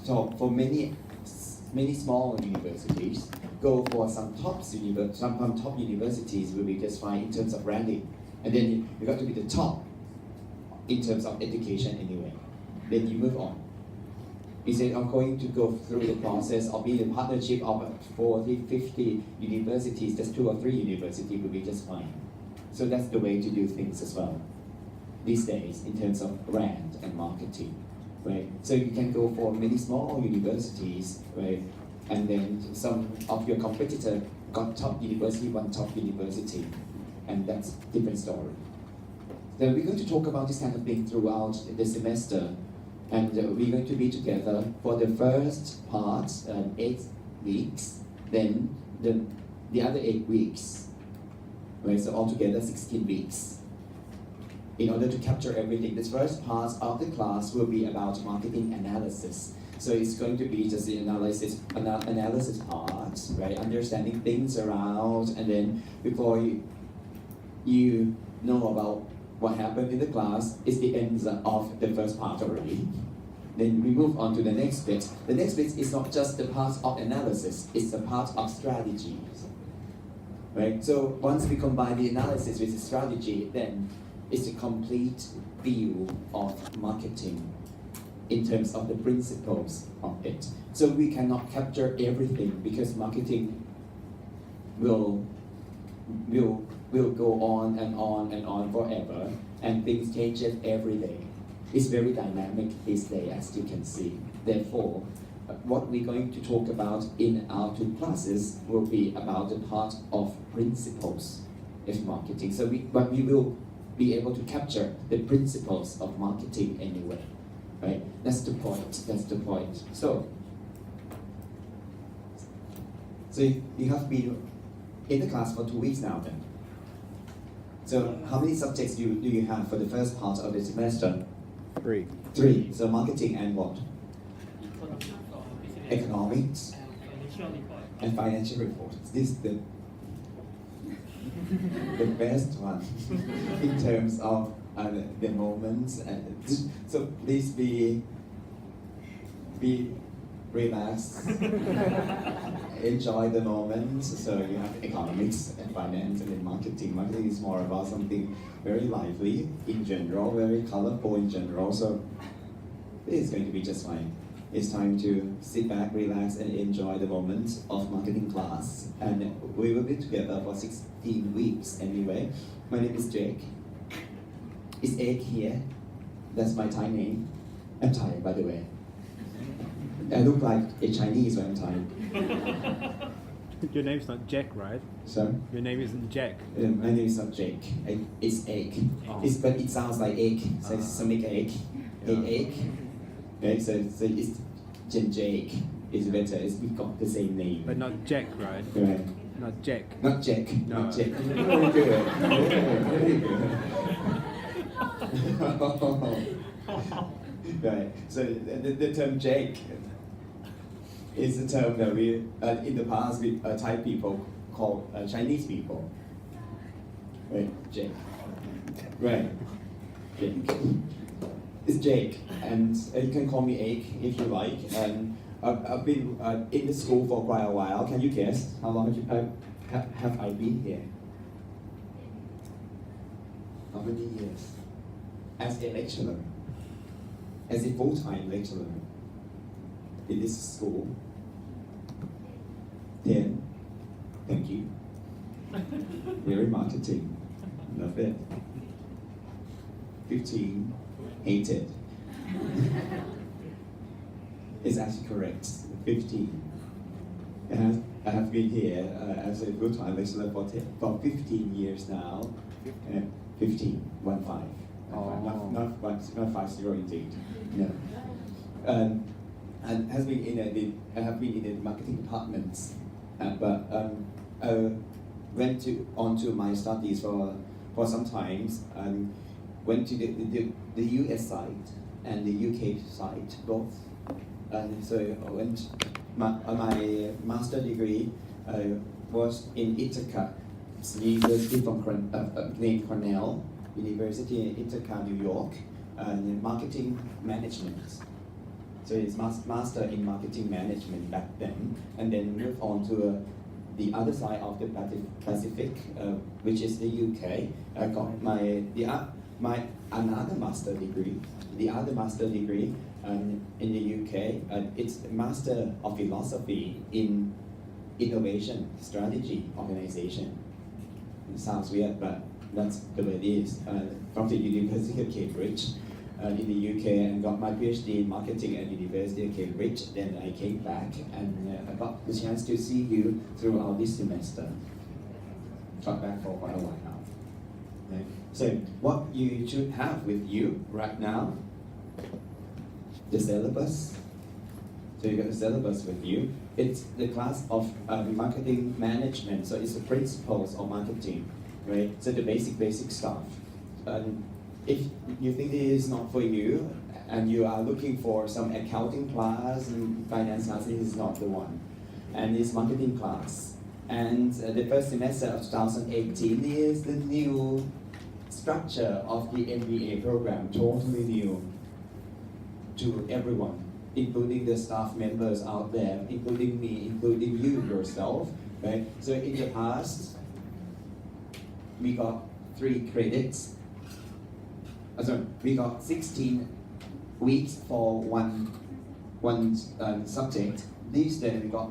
So for many small universities, go for some some top universities will be just fine in terms of branding, and then you got to be the top in terms of education anyway. Then you move on. Instead of going to go through the process of being a partnership of 40, 50 universities, just 2 or 3 universities will be just fine. So that's the way to do things as well these days in terms of brand and marketing, right? So you can go for many small universities, right? And then some of your competitor got top university, one top university, and that's different story. Then we're going to talk about this kind of thing throughout the semester, and we're going to be together for the first part, 8 weeks, then the other 8 weeks, right? So altogether 16 weeks. In order to capture everything, this first part of the class will be about marketing analysis. So it's going to be just the analysis part, right? Understanding things around, and then before you know about what happened in the class, it's the end of the first part already. Then we move on to the next bit. The next bit is not just the part of analysis, it's the part of strategies, right? So once we combine the analysis with the strategy, then it's a complete view of marketing in terms of the principles of it. So we cannot capture everything because marketing will go on and on and on forever, and things change every day. It's very dynamic these days, as you can see. Therefore, what we're going to talk about in our 2 classes will be about the part of principles of marketing. So we will be able to capture the principles of marketing anyway, right? That's the point. That's the point. So you have been in the class for 2 weeks now then. So how many subjects do you have for the first part of the semester? 3. 3. So marketing and what? Economics and financial reports. This is the best one in terms of the moments. So please be relaxed. Enjoy the moment. So you have economics and finance and then marketing. Marketing is more about something very lively in general, very colorful in general. So it's going to be just fine. It's time to sit back, relax, and enjoy the moment of marketing class. And we will be together for 16 weeks anyway. My name is Jake. Is Egg here? That's my Thai name. I'm Thai, by the way. I look like a Chinese when I'm Thai. Your name's not Jack, right? So? Your name isn't Jack. My name is not Jake. It's Egg. Oh. But it sounds like egg. So it's make egg. Yeah. Egg. Okay, so it's Jake. It's better. We've got the same name. But not Jack, right? Right. Not Jack. Not Jack. No. Not Jack. Very good. Very good. Right. So the term Jake is a term that we in the past Thai people call Chinese people. Right. Jake. Right. Jake. It's Jake, and you can call me Egg if you like. And I've been in the school for quite a while. Can you guess how long have I been here? How many years? As a lecturer, as a full-time lecturer in this school. 10. Thank you. Very marketing. Love it. 15. Hated. It's actually correct. 15. And I have been here as a full-time lecturer for 15 years now. 15. 1-5. Oh. Not 50 indeed. No. And has been I have been in the marketing department, but went on to my studies for some times and went to the US side and the UK side both, and so I went my master degree was in Ithaca University from named Cornell University in Ithaca, New York, and marketing management. So it's master in marketing management back then, and then moved on to the other side of the Pacific, which is the UK. I got my another master degree. The other master degree in the UK, it's Master of Philosophy in Innovation Strategy Organization. It sounds weird, but that's the way it is. From the University of Cambridge in the UK, and got my PhD in marketing at University of Cambridge. Then I came back and I got the chance to see you throughout this semester. Got back for quite a while now. Right? So what you should have with you right now, the syllabus. So you got the syllabus with you. It's the class of marketing management. So it's the principles of marketing, right? So the basic stuff. If you think it is not for you, and you are looking for some accounting class and finance class, this is not the one. And it's marketing class. And the first semester of 2018 is the new structure of the MBA program, totally new to everyone, including the staff members out there, including me, including you yourself, right? So in the past, we got 3 credits. We got 16 weeks for one subject. These days we got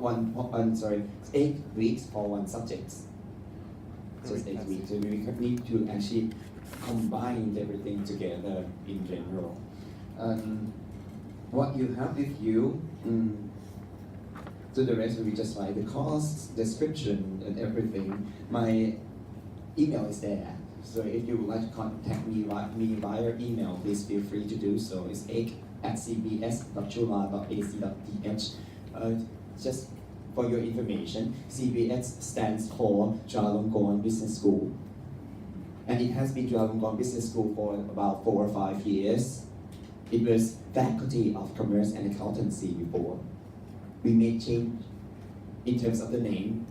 8 weeks for one subject. Just 8 weeks. So we need to actually combine everything together in general. What you have with you, so the rest will be just like the course description and everything. My email is there. So if you would like to contact me via email, please feel free to do so. It's egg@cbs.chula.ac.th. Just for your information, CBS stands for Chulalongkorn Business School. And it has been Chulalongkorn Business School for about 4 or 5 years. It was Faculty of Commerce and Accountancy before. We made change in terms of the name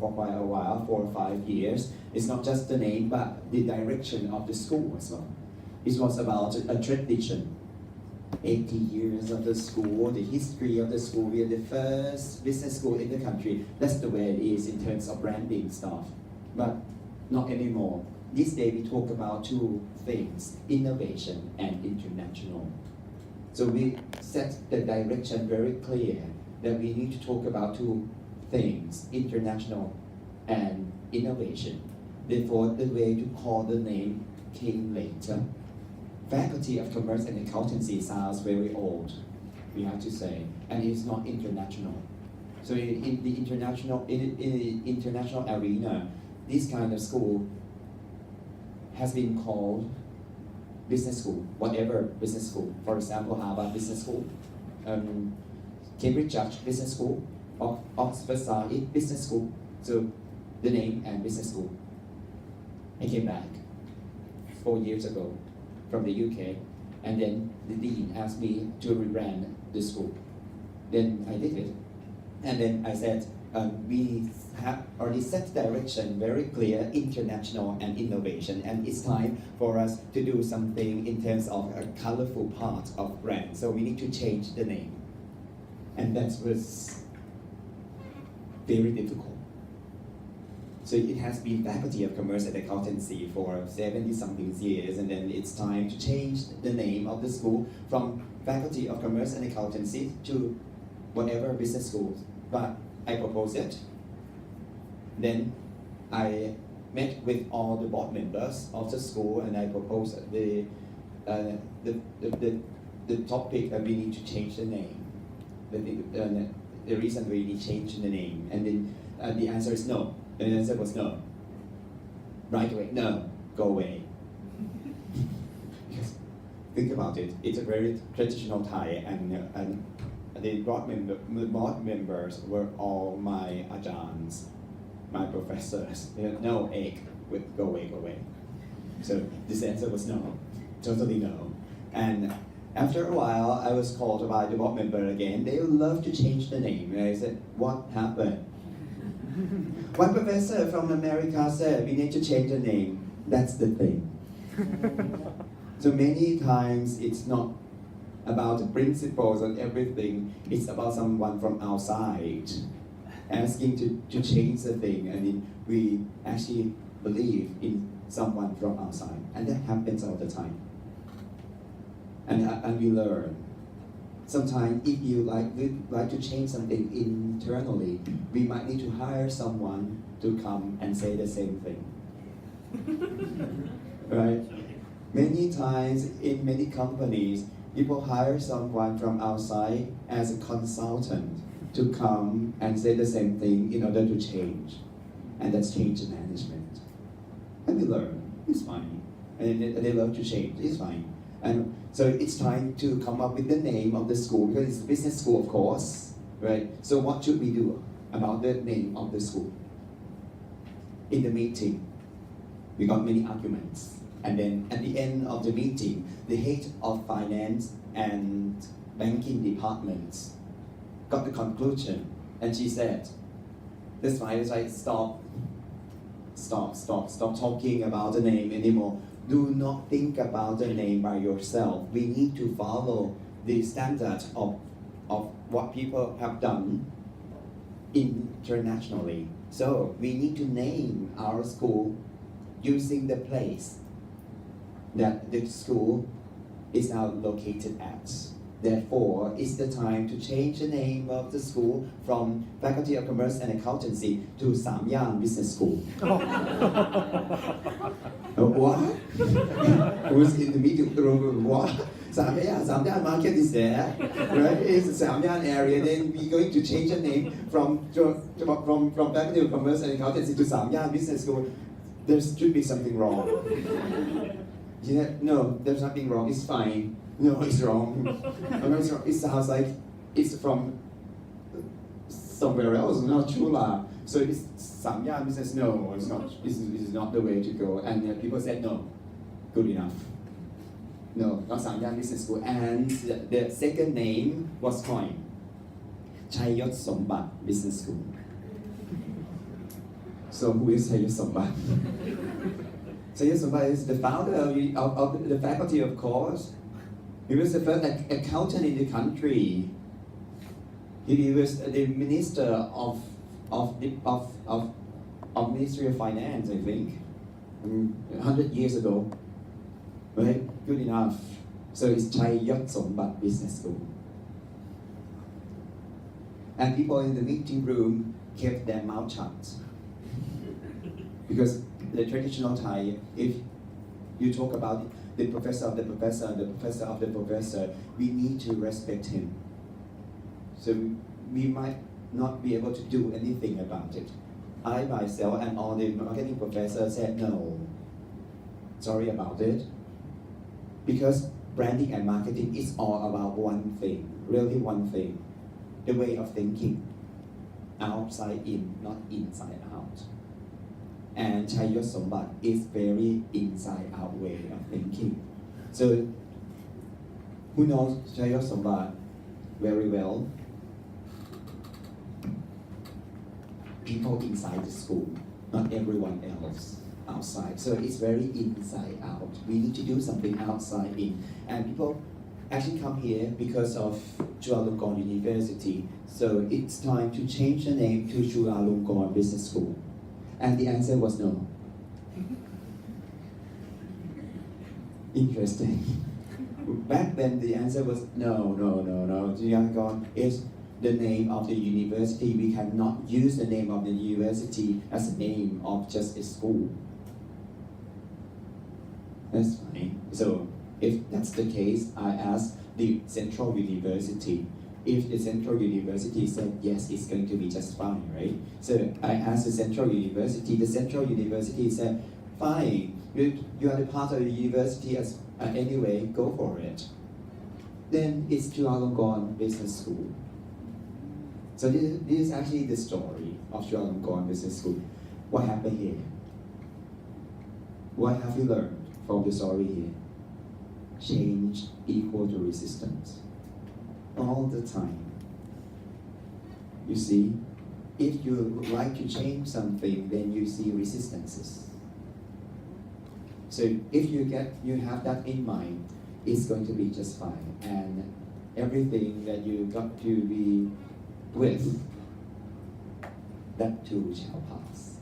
for quite a while, 4 or 5 years. It's not just the name, but the direction of the school as well. It was about a tradition. 80 years of the school, the history of the school. We are the first business school in the country. That's the way it is in terms of branding stuff. But not anymore. This day we talk about 2 things, innovation and international. So we set the direction very clear that we need to talk about 2 things, international and innovation. Therefore, the way to call the name came later. Faculty of Commerce and Accountancy sounds very old, we have to say, and it's not international. So in the international arena, this kind of school has been called business school, whatever business school. For example, Harvard Business School, Cambridge Business School, Oxford Said Business School. So the name and business school. I came back 4 years ago from the UK, and then the dean asked me to rebrand the school. Then I did it, and then I said, we have already set direction very clear, international and innovation, and it's time for us to do something in terms of a colorful part of brand. So we need to change the name, and that was very difficult. So it has been Faculty of Commerce and Accountancy for 70-something years, and then it's time to change the name of the school from Faculty of Commerce and Accountancy to whatever business school. But I proposed it. Then I met with all the board members of the school, and I proposed the topic that we need to change the name. The reason we need to change the name, and then the answer is no. The answer was no. Right away, no, go away. Because think about it, it's a very traditional Thai, and the board members were all my ajahns, my professors. No, egg, go away. So this answer was no, totally no. And after a while, I was called by the board member again. They would love to change the name. And I said, what happened? One professor from America said, we need to change the name. That's the thing. So many times it's not about the principles and everything. It's about someone from outside asking to change the thing, and we actually believe in someone from outside, and that happens all the time. And we learn. Sometimes, if you like to change something internally, we might need to hire someone to come and say the same thing. Right? Many times in many companies, people hire someone from outside as a consultant to come and say the same thing in order to change. And that's change management. And we learn, it's fine. And they learn to change, it's fine. And so it's time to come up with the name of the school, because it's a business school, of course, right? So what should we do about the name of the school? In the meeting, we got many arguments. And then at the end of the meeting, the head of finance and banking departments got the conclusion. And she said, that's fine, it's like, stop talking about the name anymore. Do not think about the name by yourself. We need to follow the standard of what people have done internationally. So we need to name our school using the place that the school is now located at. Therefore, it's the time to change the name of the school from Faculty of Commerce and Accountancy to Samyang Business School. What? Who's in the meeting room? What? Samyang market is there, right? It's the Samyang area. Then we're going to change the name from Faculty of Commerce and Accountancy to Samyang Business School. There should be something wrong. No, there's nothing wrong. It's fine. No, it's wrong. No, it's wrong. It sounds like it's from somewhere else, not Chula. So it's Samyang Business. No, it's not. This is not the way to go. And people said no, good enough. No, not Samyang Business School. And the second name was coined, Chayot Sombat Business School. So who is Chayot Sombat? Chayot Sombat is the founder of the faculty, of course. He was the first accountant in the country. He was the minister of Ministry of Finance, I think, 100 years ago. Right? Good enough. So it's Chayot Sombat Business School. And people in the meeting room kept their mouth shut. Because the traditional Thai, if you talk about the professor of the professor, the professor of the professor, we need to respect him. So we might not be able to do anything about it. I myself and all the marketing professors said no. Sorry about it. Because branding and marketing is all about one thing, really one thing. The way of thinking. Outside in, not inside out. And Chayot Sombat is very inside out way of thinking. So, who knows Chayot Sombat very well? People inside the school, not everyone else outside. So it's very inside out. We need to do something outside in. And people actually come here because of Chulalongkorn University. So it's time to change the name to Chulalongkorn Business School. And the answer was no. Interesting. Back then the answer was no. Chulalongkorn is the name of the university. We cannot use the name of the university as a name of just a school. That's fine. So if that's the case, I asked the Central University. If the Central University said yes, it's going to be just fine, right? So I asked the Central University said, fine, you are the part of the university anyway, go for it. Then it's Chulalongkorn Business School. So this is actually the story of Chulalongkorn Business School. What happened here? What have you learned from the story here? Change equal to resistance. All the time. You see, if you like to change something, then you see resistances. So if you have that in mind, it's going to be just fine. And everything that you got to be with, that too shall pass.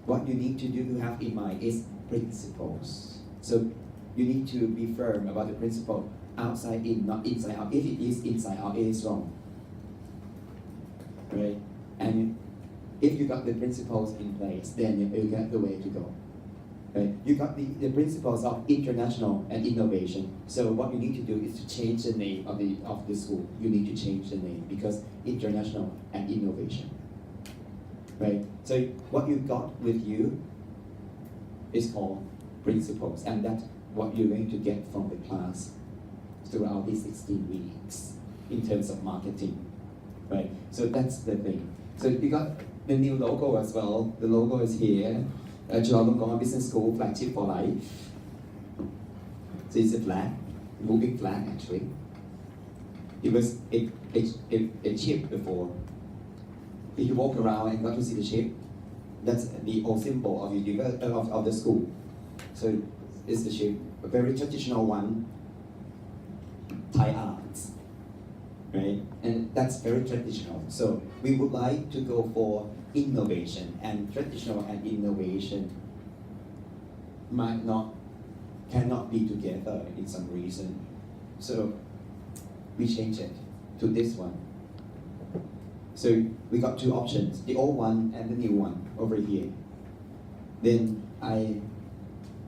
What you need to do to have in mind is principles. So you need to be firm about the principle, outside in, not inside out. If it is inside out, it is wrong. Right? And if you got the principles in place, then you got the way to go. Right? You got the principles of international and innovation. So what you need to do is to change the name of the school. You need to change the name because international and innovation. Right? So what you got with you is called principles, and that's what you're going to get from the class throughout these 16 weeks in terms of marketing. Right? So that's the thing. So you got the new logo as well. The logo is here. Chulalongkorn Business School, flagship for life. So it's a flag, moving flag actually. It was a ship before. If you walk around and got to see the ship, that's the old symbol of the school. So it's the ship, a very traditional one, Thai arts, right? And that's very traditional. So we would like to go for innovation, and traditional and innovation cannot be together in some reason. So we change it to this one. So we got two options, the old one and the new one over here. Then I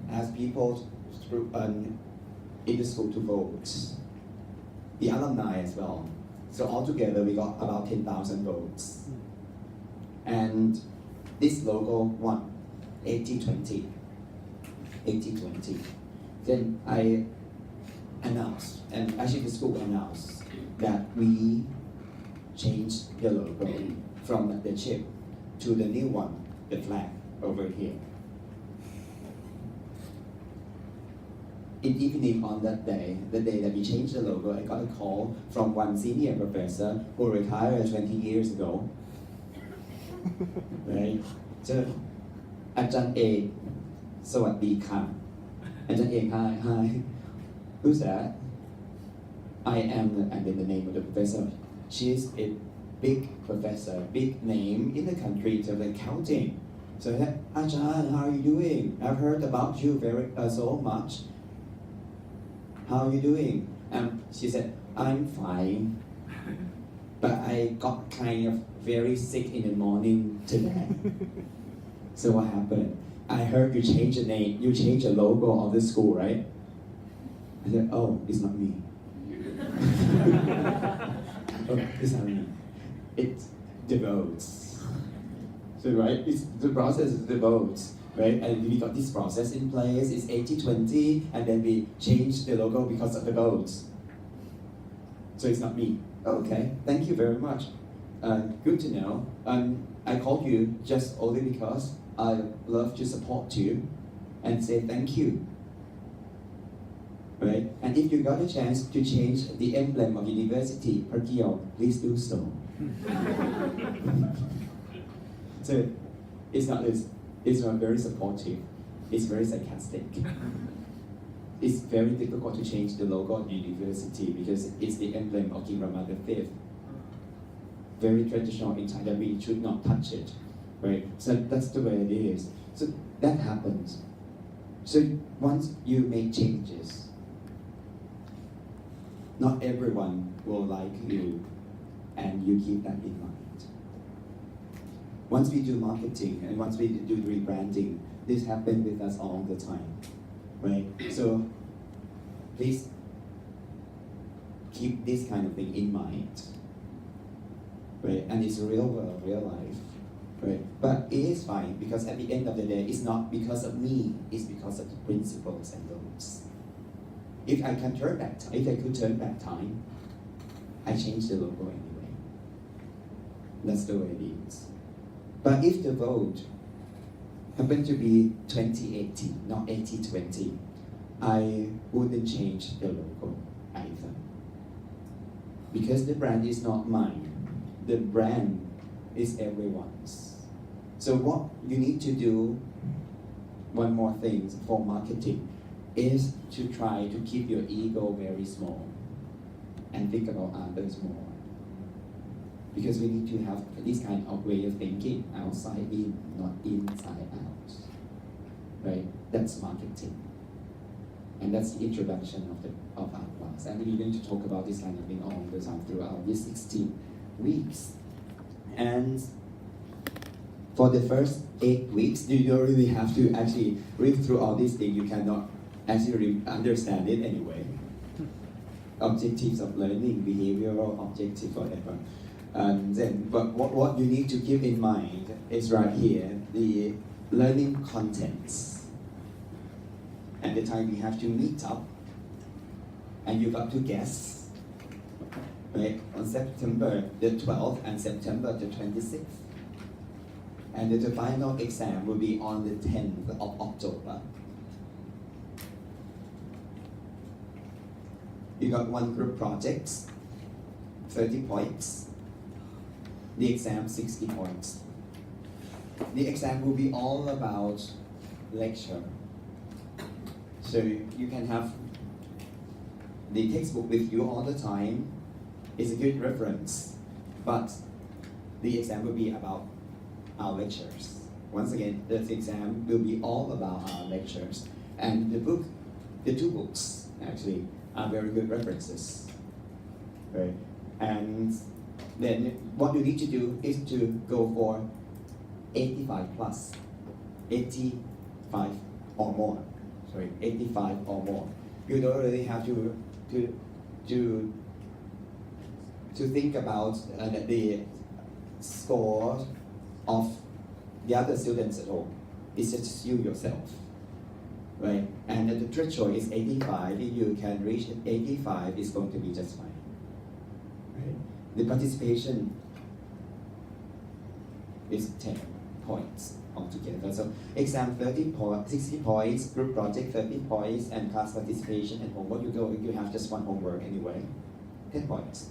asked people in the school to vote, the alumni as well. So altogether we got about 10,000 votes. And this logo won 80-20. 80-20. Then I announced, and actually the school announced, that we changed the logo from the chip to the new one, the flag over here. In evening on that day, the day that we changed the logo, I got a call from one senior professor who retired 20 years ago. Right? So, อาจารย์เอกสวัสดีค่ะ อาจารย์เอก hi. Who's that? I am, and then the name of the professor. She's a big professor, big name in the country in terms of accounting. So I said, Ajahn, how are you doing? I've heard about you so much. How are you doing? She said, I'm fine. But I got kind of very sick in the morning today. So what happened? I heard you changed the name, you changed the logo of the school, right? I said, oh, it's not me. Oh, it's not me. It's the votes. So right, it's the process is the votes, right? And we got this process in place, it's 80-20, and then we changed the logo because of the votes. So it's not me. Okay, thank you very much. Good to know. I called you just only because I love to support you and say thank you. Right? And if you got a chance to change the emblem of University Perkyo, please do so. So it's not very supportive. It's very sarcastic. It's very difficult to change the logo of the university because it's the emblem of King Rama V. Very traditional in China, we should not touch it, right? So that's the way it is. So that happens. So once you make changes, not everyone will like you, and you keep that in mind. Once we do marketing and once we do rebranding, this happens with us all the time, right? So please keep this kind of thing in mind, right? And it's real world, real life, right? But it is fine because at the end of the day, it's not because of me, it's because of the principles and goals. If I could turn back time, I change the logo anyway. That's the way it is. But if the vote happened to be 20-80, not 80-20, I wouldn't change the logo either. Because the brand is not mine. The brand is everyone's. So what you need to do, one more thing for marketing, is to try to keep your ego very small and think about others more. Because we need to have this kind of way of thinking, outside in, not inside out. Right? That's marketing. And that's the introduction of our class. And we're going to talk about this kind of thing all the time throughout these 16 weeks. And for the first 8 weeks, you don't really have to actually read through all these things. You cannot actually understand it anyway. Objectives of learning, behavioral objective, whatever. And then, but what you need to keep in mind is right here, the learning contents. And the time we have to meet up, and you got to guess, right, on September the 12th and September the 26th. And the final exam will be on the 10th of October. You got one group projects, 30 points. The exam, 60 points. The exam will be all about lecture. So you can have the textbook with you all the time. It's a good reference, but the exam will be about our lectures. Once again, the exam will be all about our lectures. And the two books actually are very good references. Right? And then what you need to do is to go for 85 plus, 85 or more. Sorry, 85 or more. You don't really have to think about the score of the other students at all. It's just you yourself, right? And the threshold is 85. If you can reach 85, it's going to be just fine. Right? The participation is 10 points altogether. So exam 60 points, group project 30 points, and class participation and homework. You have just one homework anyway, 10 points.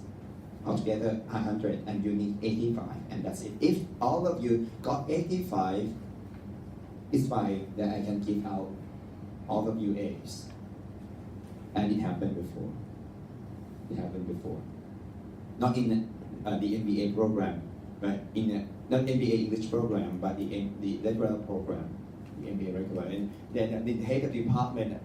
Altogether 100, and you need 85, and that's it. If all of you got 85, it's fine that I can give out all of you A's. And it happened before. It happened before. Not in the MBA program, but in not MBA English program, but the regular program, the MBA regular. And then the head of the department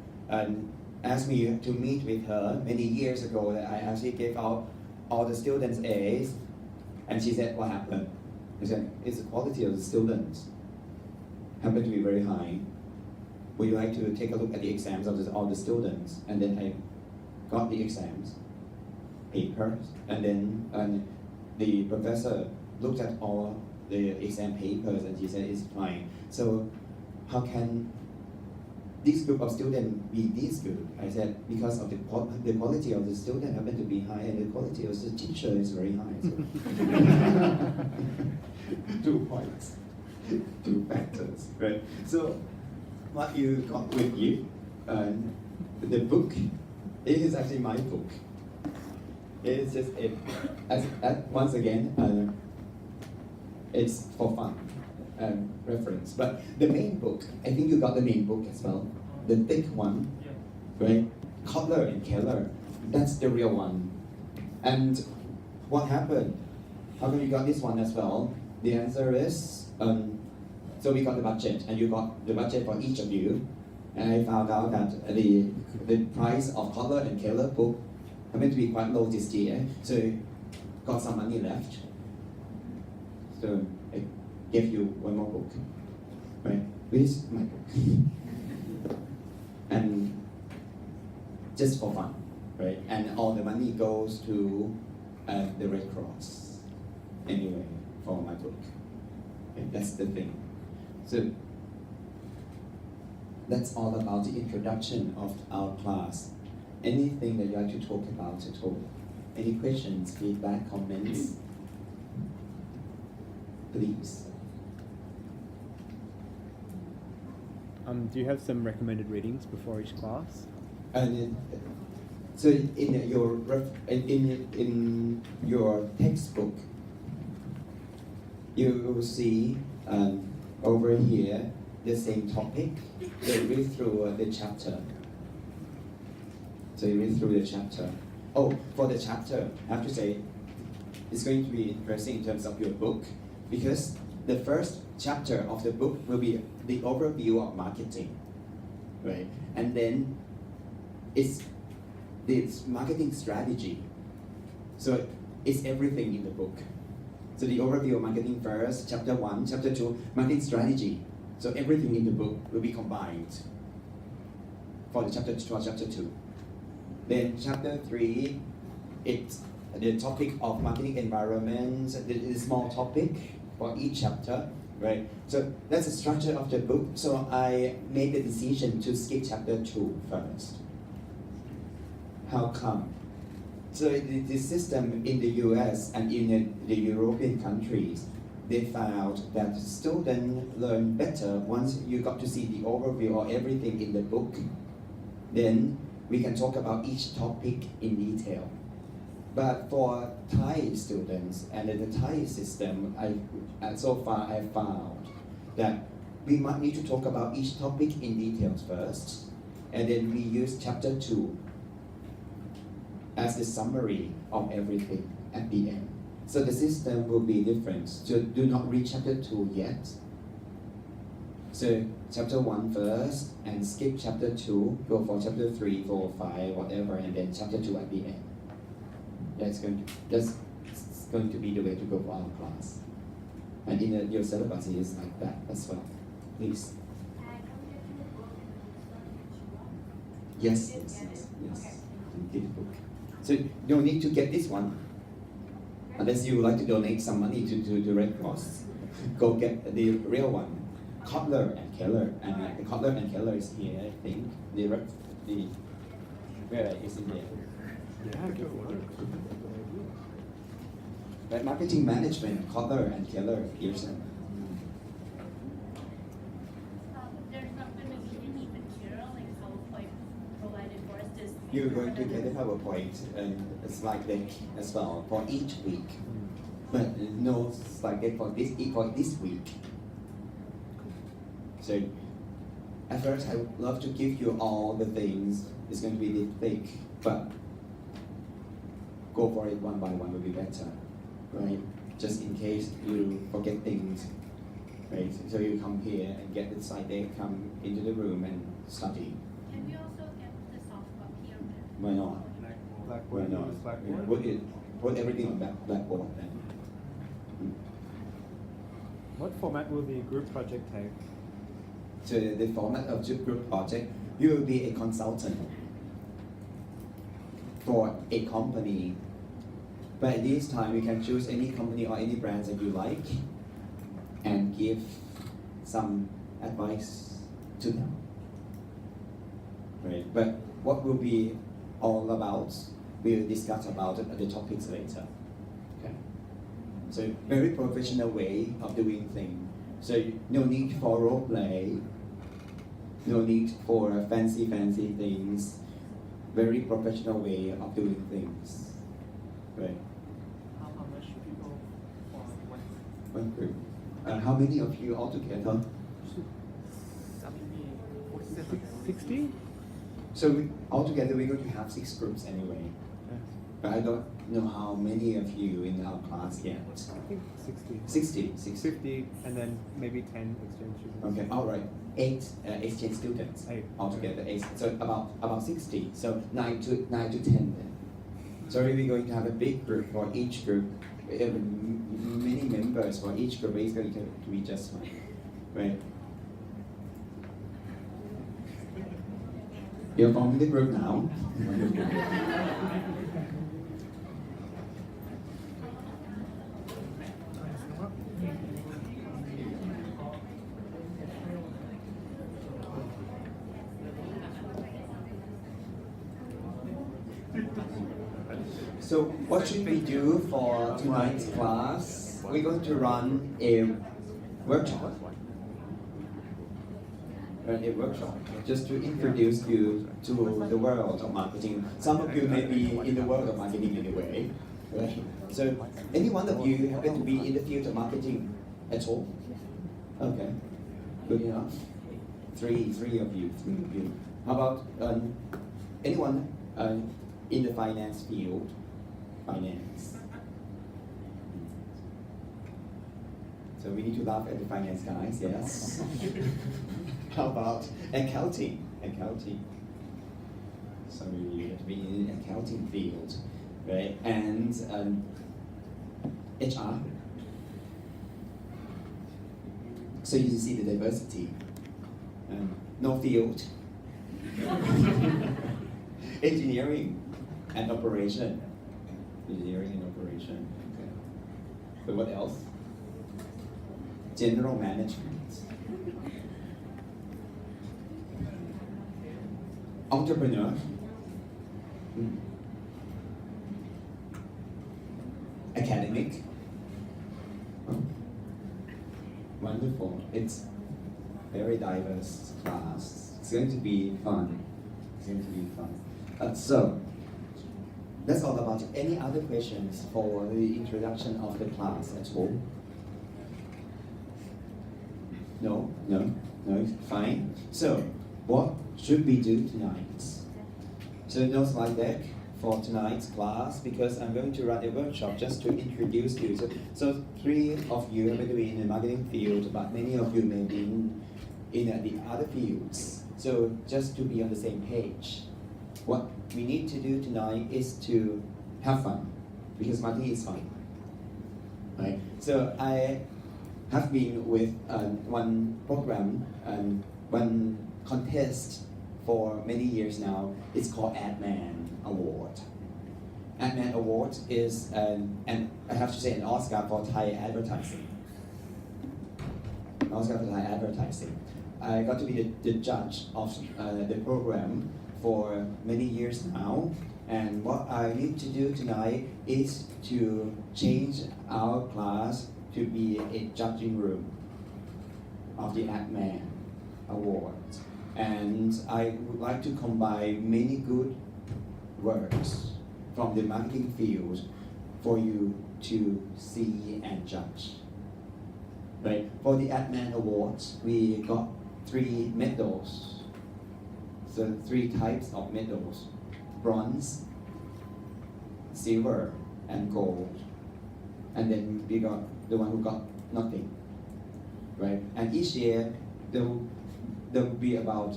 asked me to meet with her many years ago. That I actually gave out all the students A's, and she said, "What happened?" I said, "It's the quality of the students happened to be very high. Would you like to take a look at the exams of all the students?" And then I got the exams, papers, and then the professor looked at all the exam papers, and she said, "It's fine." So how can this group of students be this good? I said, because of the quality of the student happened to be high, and the quality of the teacher is very high. So 2 points, 2 factors, right? So what you got with you, the book, it is actually my book. It is just once again, it's for fun. Reference, but the main book, I think you got the main book as well, the thick one, right? Kotler and Keller, that's the real one. And what happened? How come you got this one as well? The answer is, so we got the budget, and you got the budget for each of you, and I found out that the price of Kotler and Keller book happened to be quite low this year, so got some money left. So I gave you one more book, right? Which is my book. And just for fun, right? And all the money goes to the Red Cross, anyway, for my book. Okay, that's the thing. So that's all about the introduction of our class. Anything that you like to talk about at all? Any questions, feedback, comments? Please. Do you have some recommended readings before each class? And so in your textbook, you will see over here the same topic. They read through the chapter, So you read through the chapter. Oh, for the chapter, I have to say, it's going to be interesting in terms of your book, because the first chapter of the book will be the overview of marketing, right? And then it's marketing strategy. So it's everything in the book. So the overview of marketing first, chapter 1, chapter 2, marketing strategy. So everything in the book will be combined for the chapter 2. Then chapter 3, it's the topic of marketing environment, the small topic for each chapter, right? So that's the structure of the book. So I made the decision to skip chapter 2 first. How come? So the system in the US and in the European countries, they found that students learn better once you got to see the overview of everything in the book. Then we can talk about each topic in detail. But for Thai students and the Thai system, so far I found that we might need to talk about each topic in details first, and then we use chapter 2 as the summary of everything at the end. So the system will be different. So do not read chapter 2 yet. So chapter 1 first, and skip chapter 2, go for chapter 3, 4, 5, whatever, and then chapter 2 at the end. That's going to be the way to go for our class. And in your syllabus it is like that as well. Please. Yes. Get the book. So you don't need to get this one unless you would like to donate some money to the Red Cross. Go get the real one. Kotler and Keller, and the Kotler and Keller is here, I think. Where is it there? Yeah, good work. But marketing management, Kotler and Keller, Pearson. There's not going to be any material like PowerPoint provided for us. Just You're going to get a PowerPoint and a slide deck as well for each week. But no slide deck for this week. So at first I would love to give you all the things. It's going to be this thick, but go for it one by one will be better, right? Just in case you forget things, right? So you come here and get the slide deck, come into the room and study. Can we also get the soft copy of that? Why not? Why Blackboard. not? Use Blackboard. Put everything on Blackboard then. What format will the group project take? So the format of the group project, you will be a consultant for a company. But at this time, you can choose any company or any brands that you like and give some advice to them. Right? But what will be all about, we'll discuss about the topics later. Okay? So very professional way of doing things. So no need for role play, no need for fancy things. Very professional way of doing things. Right? How much people for One group. And how many of you all together? 60? So all together we're going to have 6 groups anyway. But I don't know how many of you in our class yet. I think 60. 60. 50, and then maybe 10 exchange students. Okay, all right. 8 exchange students 8. altogether. 8. So about 60. So 9 to 10 then. So we're going to have a big group for each group. Many members for each group is going to be just fine, right? You're forming the group now. So what should we do for tonight's class? We're going to run a workshop. Just to introduce you to the world of marketing. Some of you may be in the world of marketing anyway. Right? So any one of you happen to be in the field of marketing at all? Okay, good enough. Three of you. How about anyone in the finance field, finance. So we need to laugh at the finance guys, yes. How about accounting? Accounting. So you have to be in the accounting field, right? And HR. So you see the diversity. No field. Engineering and operation. Engineering and operation. Okay. But what else? General management. Entrepreneur. Academic. Oh. Wonderful. It's very diverse class. It's going to be fun. It's going to be fun. So, that's all about it. Any other questions for the introduction of the class at all? No? No? No? Fine. So, what should we do tonight? So, no slide deck for tonight's class because I'm going to run a workshop just to introduce you. So 3 of you are going to be in the marketing field, but many of you may be in the other fields. So just to be on the same page, what we need to do tonight is to have fun because marketing is fun. Right? So I have been with one program and one contest for many years now. It's called AdMan Award. AdMan Award is and I have to say an Oscar for Thai advertising. Oscar for Thai advertising. I got to be the judge of the program for many years now, and what I need to do tonight is to change our class to be a judging room of the AdMan Award. And I would like to combine many good works from the marketing field for you to see and judge. Right? For the AdMan Awards, we got 3 medals. So 3 types of medals: bronze, silver, and gold. And then we got the one who got nothing. Right? And each year there will be about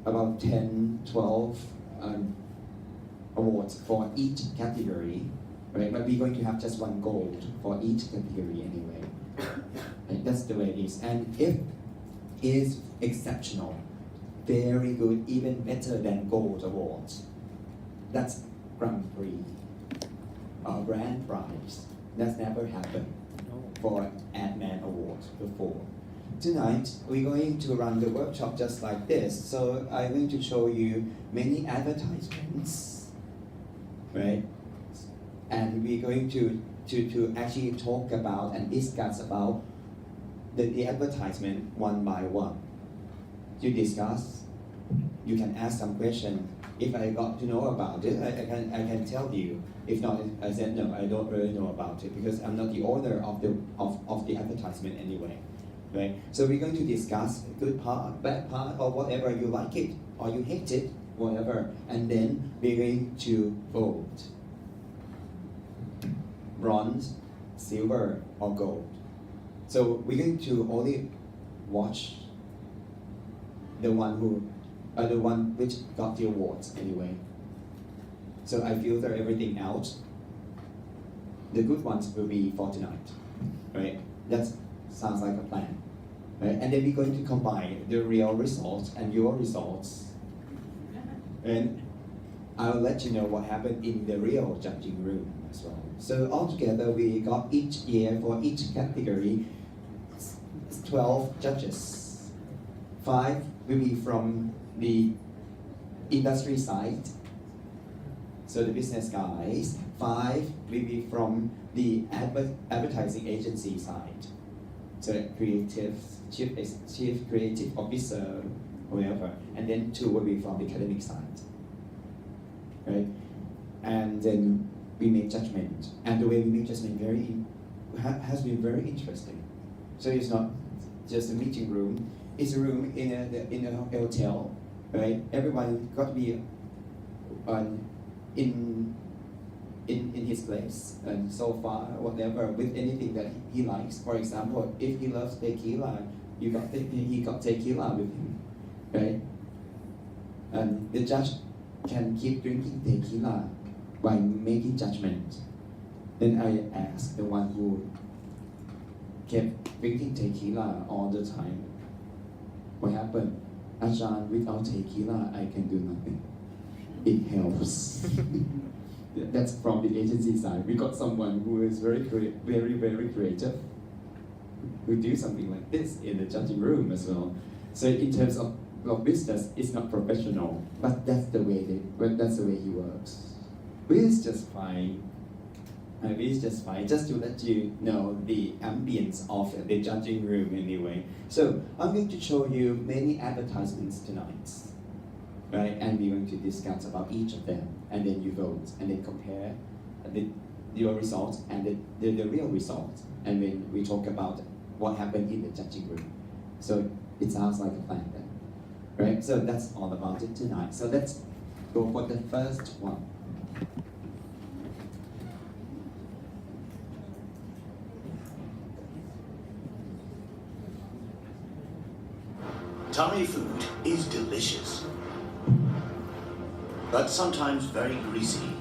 10, 12 awards for each category, right? But we're going to have just 1 gold for each category anyway. Right? That's the way it is. And if it is exceptional, very good, even better than gold awards, that's Grand Prix or grand prize. That's never happened for AdMan Awards before. Tonight, we're going to run the workshop just like this. So I'm going to show you many advertisements, right? And we're going to actually talk about and discuss about the advertisement one by one. To discuss, you can ask some question. If I got to know about it, I can tell you. If not, I said no, I don't really know about it because I'm not the owner of the advertisement anyway. Right? So we're going to discuss good part, bad part, or whatever you like it, or you hate it, whatever, and then we're going to vote. Bronze, silver, or gold. So we're going to only watch the one which got the awards anyway. So I filter everything out. The good ones will be for tonight, right? That sounds like a plan, right? And then we're going to combine the real results and your results, and I'll let you know what happened in the real judging room as well. So altogether, we got each year for each category 12 judges. 5 will be from the industry side, so the business guys. 5 will be from the advertising agency side, so chief creative officer, whoever, and then 2 will be from the academic side, right? And then we make judgment, and the way we make judgment has been very interesting. So it's not just a meeting room; it's a room in a hotel, right? Everyone got to be in his place, and so far whatever with anything that he likes. For example, if he loves tequila, he got tequila with him, right? And the judge can keep drinking tequila by making judgment. Then I asked the one who kept drinking tequila all the time, what happened? Ajahn, without tequila, I can do nothing. It helps. That's from the agency side. We got someone who is very creative, who do something like this in the judging room as well. So in terms of business, it's not professional, but that's the way he works. Which is just fine. It's just fine, just to let you know the ambience of the judging room anyway. So I'm going to show you many advertisements tonight, right? And we're going to discuss about each of them, and then you vote, and then compare your results and the real results, and then we talk about what happened in the judging room. So it sounds like a plan then, right? So that's all about it tonight. So let's go for the first one. Thai food is delicious, but sometimes very greasy,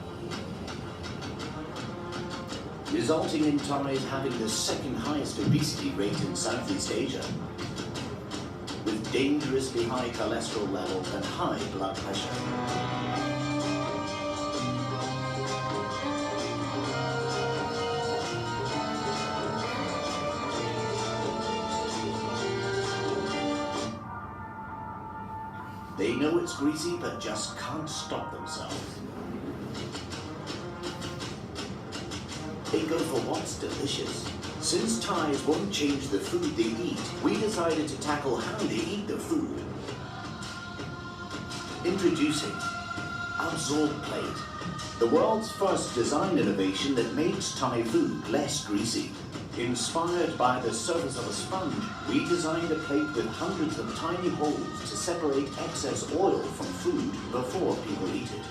resulting in Thais having the second highest obesity rate in Southeast Asia, with dangerously high cholesterol levels and high blood pressure. They know it's greasy, but just can't stop themselves. They go for what's delicious. Since Thais won't change the food they eat, we decided to tackle how they eat the food. Introducing Absorb Plate, the world's first design innovation that makes Thai food less greasy. Inspired by the surface of a sponge, we designed a plate with hundreds of tiny holes to separate excess oil from food before people eat it.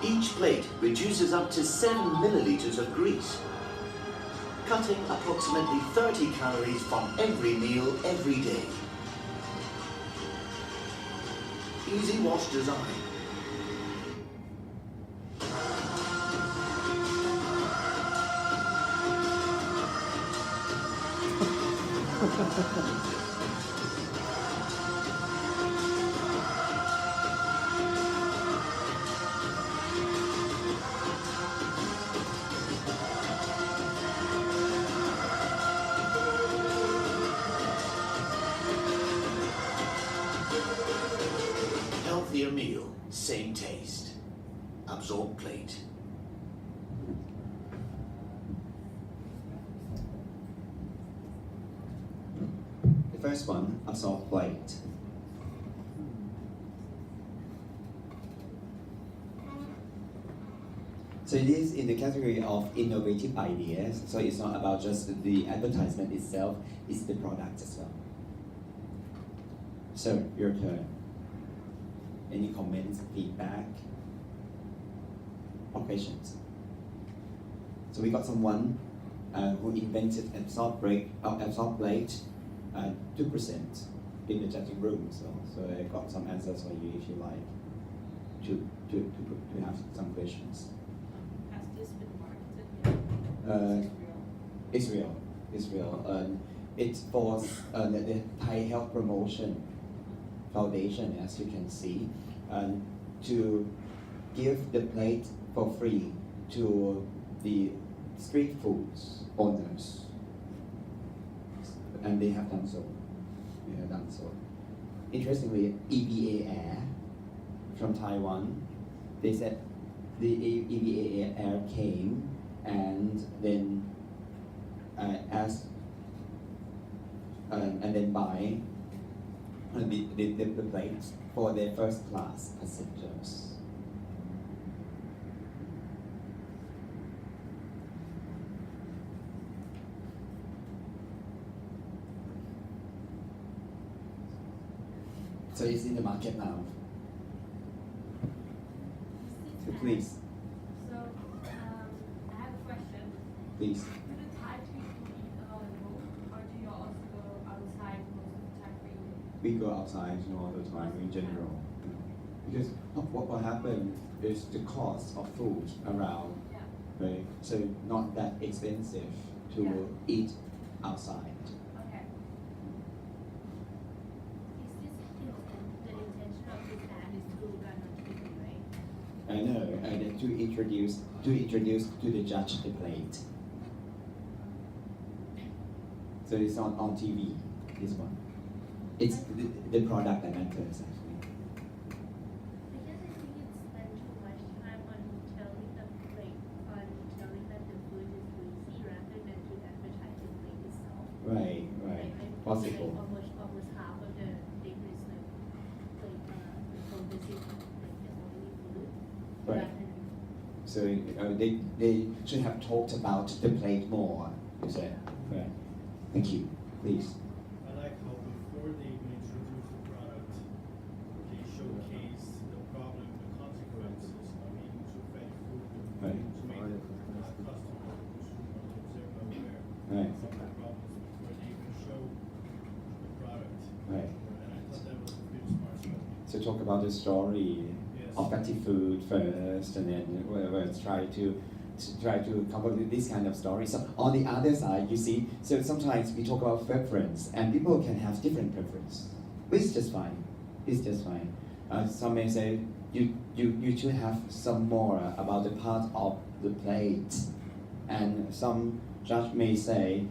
Each plate reduces up to 7 milliliters of grease, cutting approximately 30 calories from every meal every day. Easy wash design. Healthier meal, same taste. Absorb Plate. The first one, Absorb Plate. So it is in the category of innovative ideas. So it's not about just the advertisement itself, it's the product as well. So your turn. Any comments, feedback, or questions? So we got someone who invented Absorb Plate 2% in the judging room. So I got some answers for you if you like to have some questions. Has this been marketed yet? Israel. It's for the Thai Health Promotion Foundation, as you can see, to give the plate for free to the street foods owners, and they have done so. Interestingly, EVA Air from Taiwan, they said the EVA Air came and then asked and then buy the plates for their first class passengers. So it's in the market now. So please, So, I have a question. please. Do the Thai people eat a lot at home, or do you also go outside most of the time for eating? We go outside all the time in general. Because what happens is the cost of food around, Yeah. right? So not that expensive to Yeah. eat outside. Okay. Is this the intention of this ad is to run on TV, right? I know, and then to introduce to the judge the plate. So it's on TV, this one. It's the product that matters actually. Because I think it's spent too much time on telling the plate, on telling that the food is greasy rather than to advertise the plate itself. Right, right. Like, I feel Possible. like almost half of the dinner is like focusing on like the oily food. Right. rather than- So they should have talked about the plate more, you said. Right. Thank you. Please. I like how before they even introduce the product, they showcase the problem, the consequences of eating too fatty food Right. to make our customer, the consumer, the observer aware Right. of the problems before they even show the product. Right. And I thought that was a pretty smart strategy. So talk about the story Yes. of fatty food first, and then try to come up with this kind of story. So on the other side, you see, so sometimes we talk about preference, and people can have different preference. It's just fine. It's just fine. Some may say you should have some more about the part of the plate, and some judge may say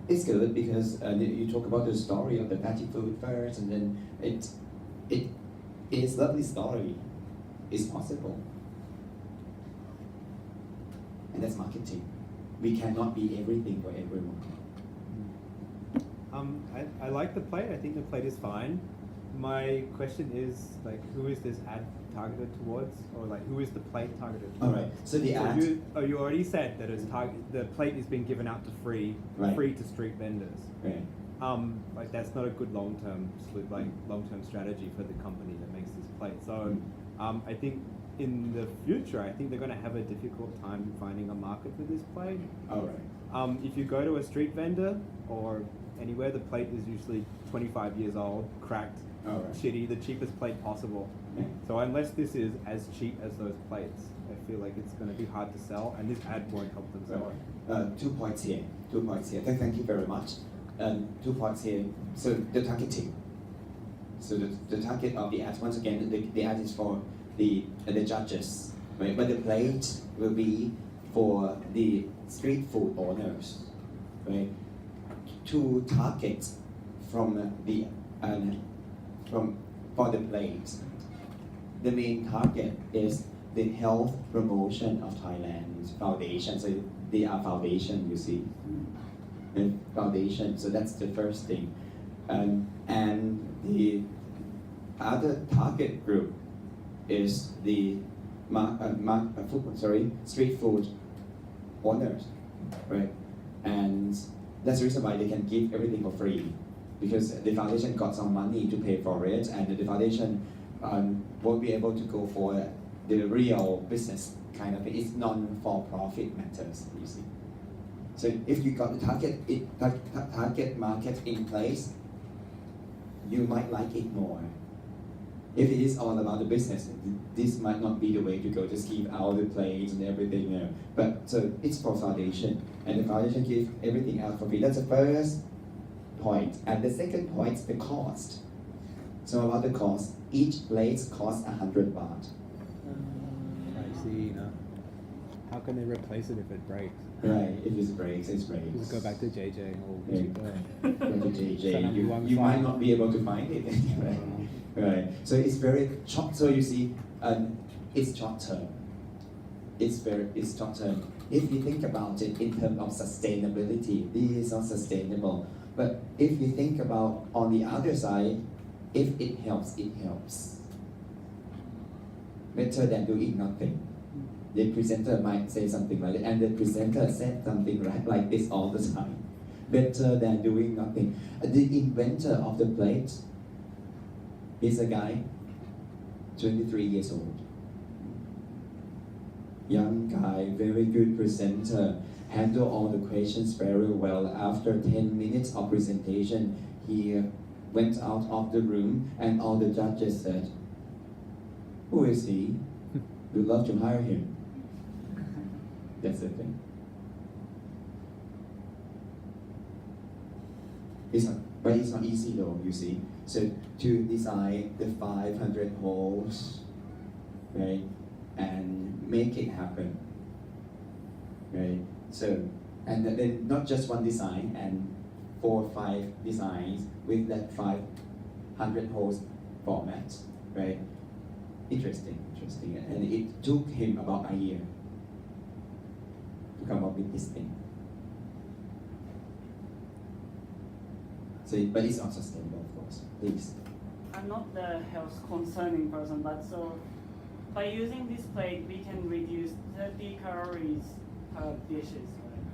it's good because you talk about the story of the fatty food first, and then it is lovely story. It's possible. And that's marketing. We cannot be everything for everyone. I like the plate. I think the plate is fine. My question is like, who is this ad targeted towards, or like, who is the plate targeted towards? All right. So the ad. You already said that it's the plate is being given out to free Right. to street vendors. Right. Like that's not a good long-term strategy for the company that makes this plate. So, I think in the future, I think they're going to have a difficult time finding a market for this plate. All right. If you go to a street vendor or anywhere, the plate is usually 25 years old, cracked, All right. shitty, the cheapest plate possible. Yeah. So unless this is as cheap as those plates, I feel like it's going to be hard to sell, and this ad won't help them sell it. 2 points here. 2 points here. Thank you very much. 2 points here. So the targeting. So the target of the ad, once again, the ad is for the judges, right? But the plate will be for the street food owners, right? To target from the for the plate. The main target is the Health Promotion of Thailand Foundation. So they are foundation, you see, and foundation. So that's the first thing, and the other target group is the street food owners, right? And that's the reason why they can give everything for free, because the foundation got some money to pay for it, and the foundation won't be able to go for the real business kind of thing. It's non-for-profit matters, you see. So if you got the target market in place, you might like it more. If it is all about the business, this might not be the way to go. Just give out the plates and everything there. But so it's for foundation, and the foundation gives everything out for free. That's the first point. And the second point, the cost. So about the cost, each plate costs 100 baht. Pricey, how can they replace it if it breaks? Right. If it breaks, it breaks. Just go back to JJ or Yeah. cheaper. Go to JJ. Sanam You Luang might Sai. not be able to find it. Right. Right. So it's very short. So you see, it's short term. It's short term. If you think about it in terms of sustainability, this is not sustainable. But if you think about on the other side, if it helps, it helps. Better than doing nothing. The presenter might say something like that, and the presenter said something like this all the time. Better than doing nothing. The inventor of the plate He's a guy, 23 years old. Young guy, very good presenter, handle all the questions very well. After 10 minutes of presentation, he went out of the room and all the judges said, "Who is he? We'd love to hire him." That's the thing. But it's not easy though, you see. So to design the 500 holes, right, and make it happen, right? So, and then not just one design and 4 or 5 designs with that 500 holes format, right? Interesting. And it took him about a year to come up with this thing. So, but it's not sustainable, of course. Please. I'm not the health concerning person, but so by using this plate, we can reduce 30 calories per dishes, right?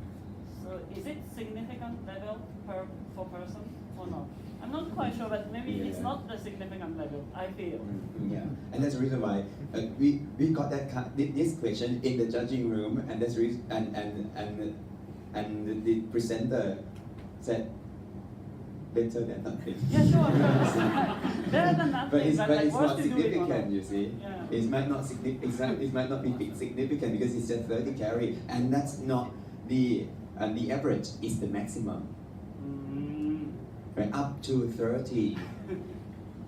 So is it significant level for person or not? I'm not quite sure, but maybe it's Yeah. not the significant level, I feel. Yeah, and that's the reason why we got this question in the judging room, and that's reason, and the presenter said better than nothing. Yeah, sure. Better than nothing, But it's like not worse to do it or significant, not. you see. Yeah. It might not it might not be significant because it's just 30 calories, and that's not the average. It's the maximum. Mm. Right, up to 30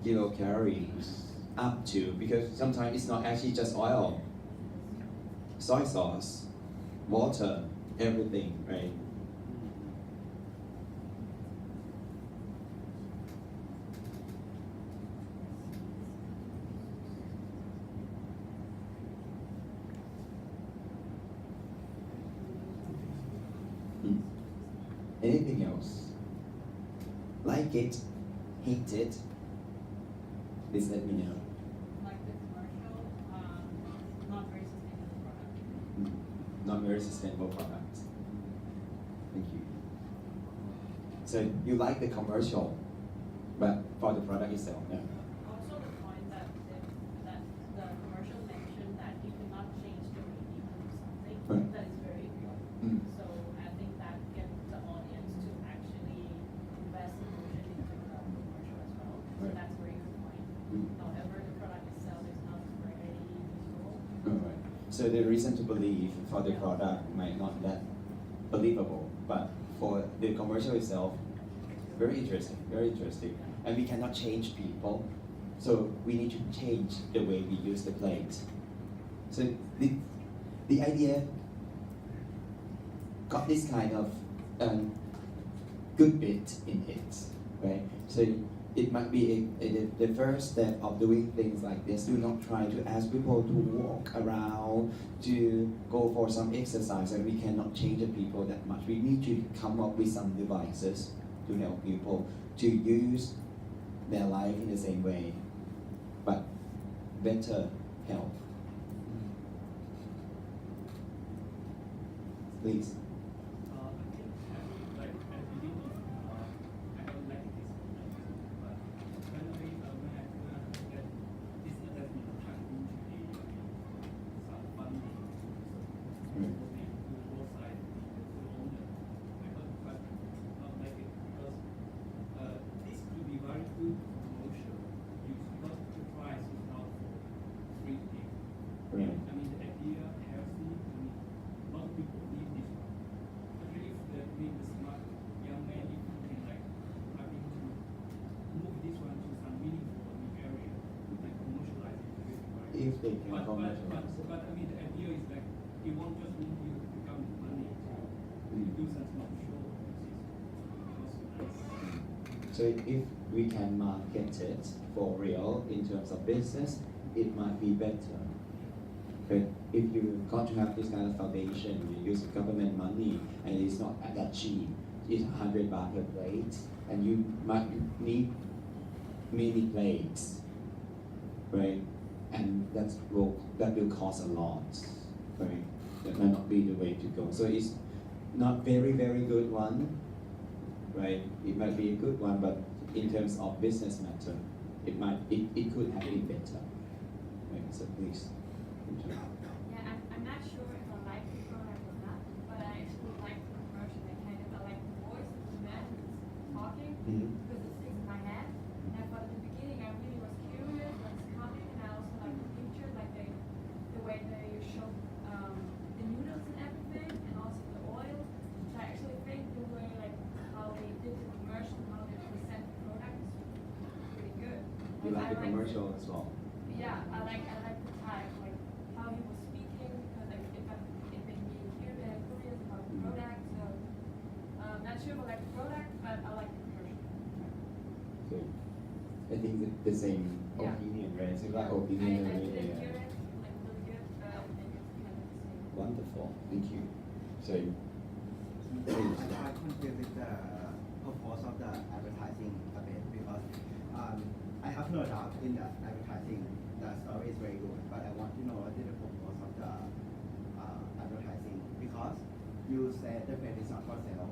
kilocalories, up to, because sometimes it's not actually just oil, soy sauce, water, everything, right? Anything else? Like it, hate it, please let me know. Like the commercial, not very sustainable product. Not very sustainable product. Thank you. So you like the commercial, but for the product itself, no. Also the point that the commercial mentioned that you cannot change the way people do something, Right. that is very important. Mm. So I think that gets the audience to actually invest emotion into the commercial as well. So Right. that's a very good point. Mm. However, the product itself is not very visual. Alright. So the reason to believe for the product might not that believable, but for the commercial itself, very interesting, very interesting. And we cannot change people, so we need to change the way we use the plate. So the idea got this kind of good bit in it, right? So it might be the first step of doing things like this. Do not try to ask people to walk around, to go for some exercise, and we cannot change the people that much. We need to come up with some devices to help people to use their life in the same way, but better health. Please. I think like at the beginning, I don't like this concept, but when I understand that this doesn't touch into some funding, so Mm. we do both sides, the owner, I don't quite not like it because this could be very good promotion use because the price is not for free people. Right. I mean, the idea healthy. I mean, a lot of people need this one. Especially if the smart young man, if you can like having to move this one to some meaningful area, like commercialize it. If they can But commercialize it. I mean, the idea is like he won't just want you to become money to do something of show. This is also nice. So if we can market it for real in terms of business, it might be better. But if you got to have this kind of foundation, you use government money, and it's not that cheap. It's 100 baht per plate, and you might need many plates, right? And that will cost a lot, right? That might not be the way to go. So it's not very good one, right? It might be a good one, but in terms of business matter, it could have been better. Right, so please. Yeah, I'm not sure if I like the product or not, but I actually like the commercial. I like the voice of the man who's talking Mhm. because it sticks in my head. And from the beginning, I really was curious what's coming, and I also like the picture, like the way they show the noodles and everything, and also the oil. So I actually think the way like how they did the commercial, how they present the product is pretty good. You like the commercial as well? Yeah, I like the type, like how he was speaking, because like it made me curious about the product. So not sure if I like the product, but I like the commercial. So I think the same Yeah. opinion, right? So like I opinion, didn't yeah. hear it like really good, but I think it's kind of the same. Wonderful, thank you. So I can't compare with the purpose of the advertising a bit because I have no doubt in the advertising the story is very good, but I want to know what is the purpose of the advertising because you said the brand is not for sale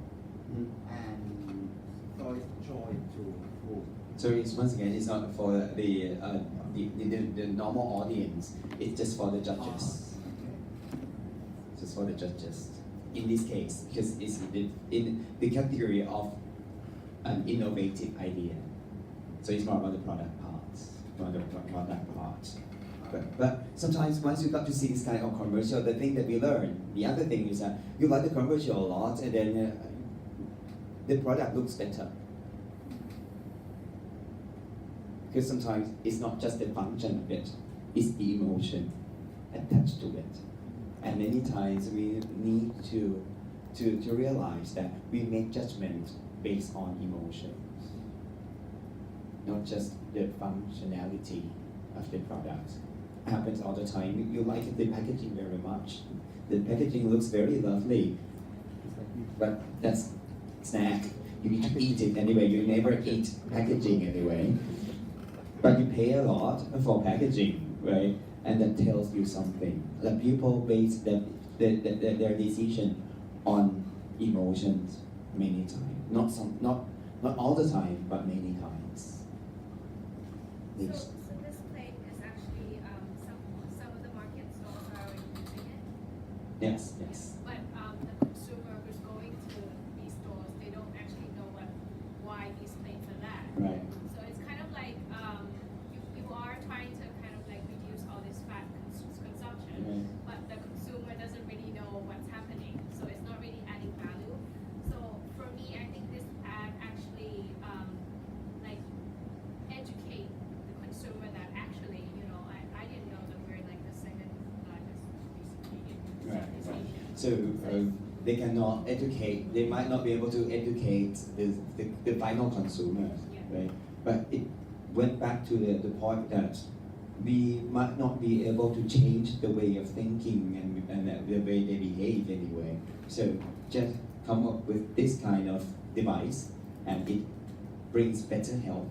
and so it's show it to who. So it's once again, it's not for the normal audience. It's just for the judges. Just for the judges. In this case, because it's in the category of an innovative idea. So it's more about the product part. But sometimes once you got to see this kind of commercial, the thing that we learn, the other thing is that you like the commercial a lot, and then the product looks better. Because sometimes it's not just the function of it, it's the emotion attached to it. And many times we need to realize that we make judgments based on emotions, not just the functionality of the product. Happens all the time. You like the packaging very much. The packaging looks very lovely, but that's snack. You need to eat it anyway. You never eat packaging anyway. But you pay a lot for packaging, right? And that tells you something. The people base their decision on emotions many times. Not all the time, but many times. Please. So this plate is actually some of the market stores are already using it. Yes. But the consumer who's going to these stores, they don't actually know why these plates are that. Right. So it's kind of like you are trying to kind of like reduce all this fat consumption, Right. but the consumer doesn't really know what's happening. So it's not really adding value. So for me, I think this ad actually like educate the consumer that actually, I didn't know that we're like the second largest obesity in Right. Southeast Asia. So they cannot educate. They might not be able to educate the final consumer, Yeah. right? But it went back to the point that we might not be able to change the way of thinking and the way they behave anyway. So just come up with this kind of device, and it brings better health.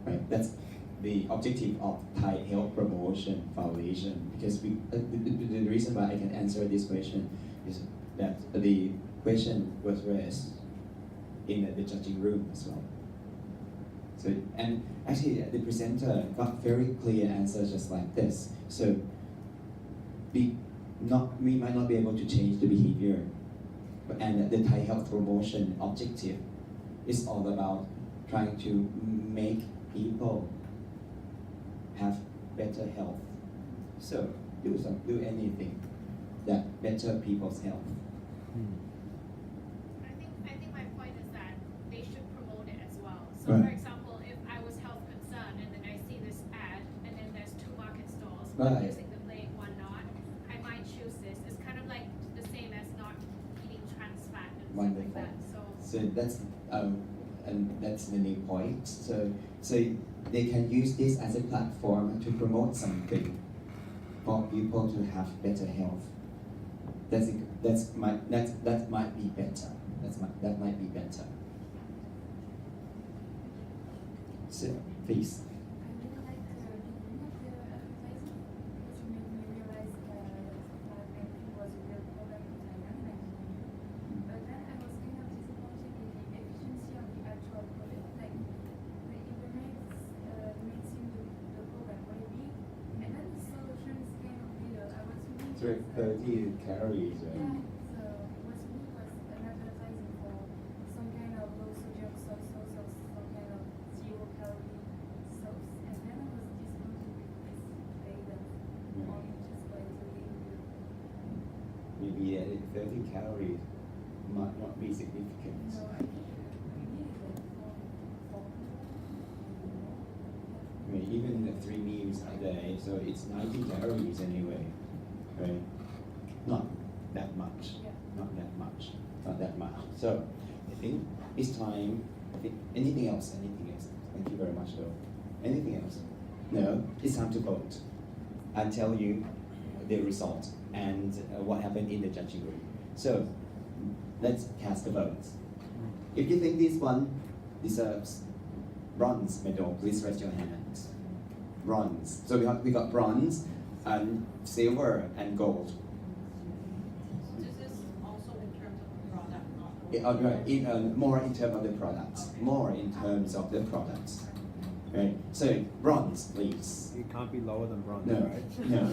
Right? That's the objective of Thai Health Promotion Foundation. Because the reason why I can answer this question is that the question was raised in the judging room as well. So, and actually the presenter got very clear answers just like this. So we might not be able to change the behavior, and the Thai Health Promotion objective is all about trying to make people have better health. So do anything that better people's health. I think my point is that they should promote it as well. So Right. for example, if I was health concerned and then I see this ad and then there's 2 market stalls, Right. one using the plate, one not, I might choose this. It's kind of like the same as not eating trans fat and stuff like Wonderful. that. So So that's the main point. So they can use this as a platform to promote something for people to have better health. That might be better. That might be better. So please. I really like the beginning of the advertising because it made me realize that everything was a real product in Thailand, like in India. But then I was kind of disappointed with the efficiency of the actual product. Like the internet 30 calories, right? Yeah, so what's me was an advertising for some kind of low sodium soy sauce or some kind of 0 calorie sauce. And then I was disappointed with this plate that only just going to leave you. Maybe 30 calories might not be significant. So I think we needed like 400. I mean, even 3 meals a day, so it's 90 calories anyway, right? Not that much. Yeah. Not that much. Not that much. So I think it's time. I think anything else? Anything else? Thank you very much, though. Anything else? No. It's time to vote. I'll tell you the result and what happened in the judging room. So let's cast the votes. If you think this one deserves bronze medal, please raise your hands. Bronze. So we got bronze and silver and gold. This is also in terms of the product, not. Right, more in terms of the products. More in terms of the products. Right. So bronze, please. It can't be lower than bronze, No. right? No.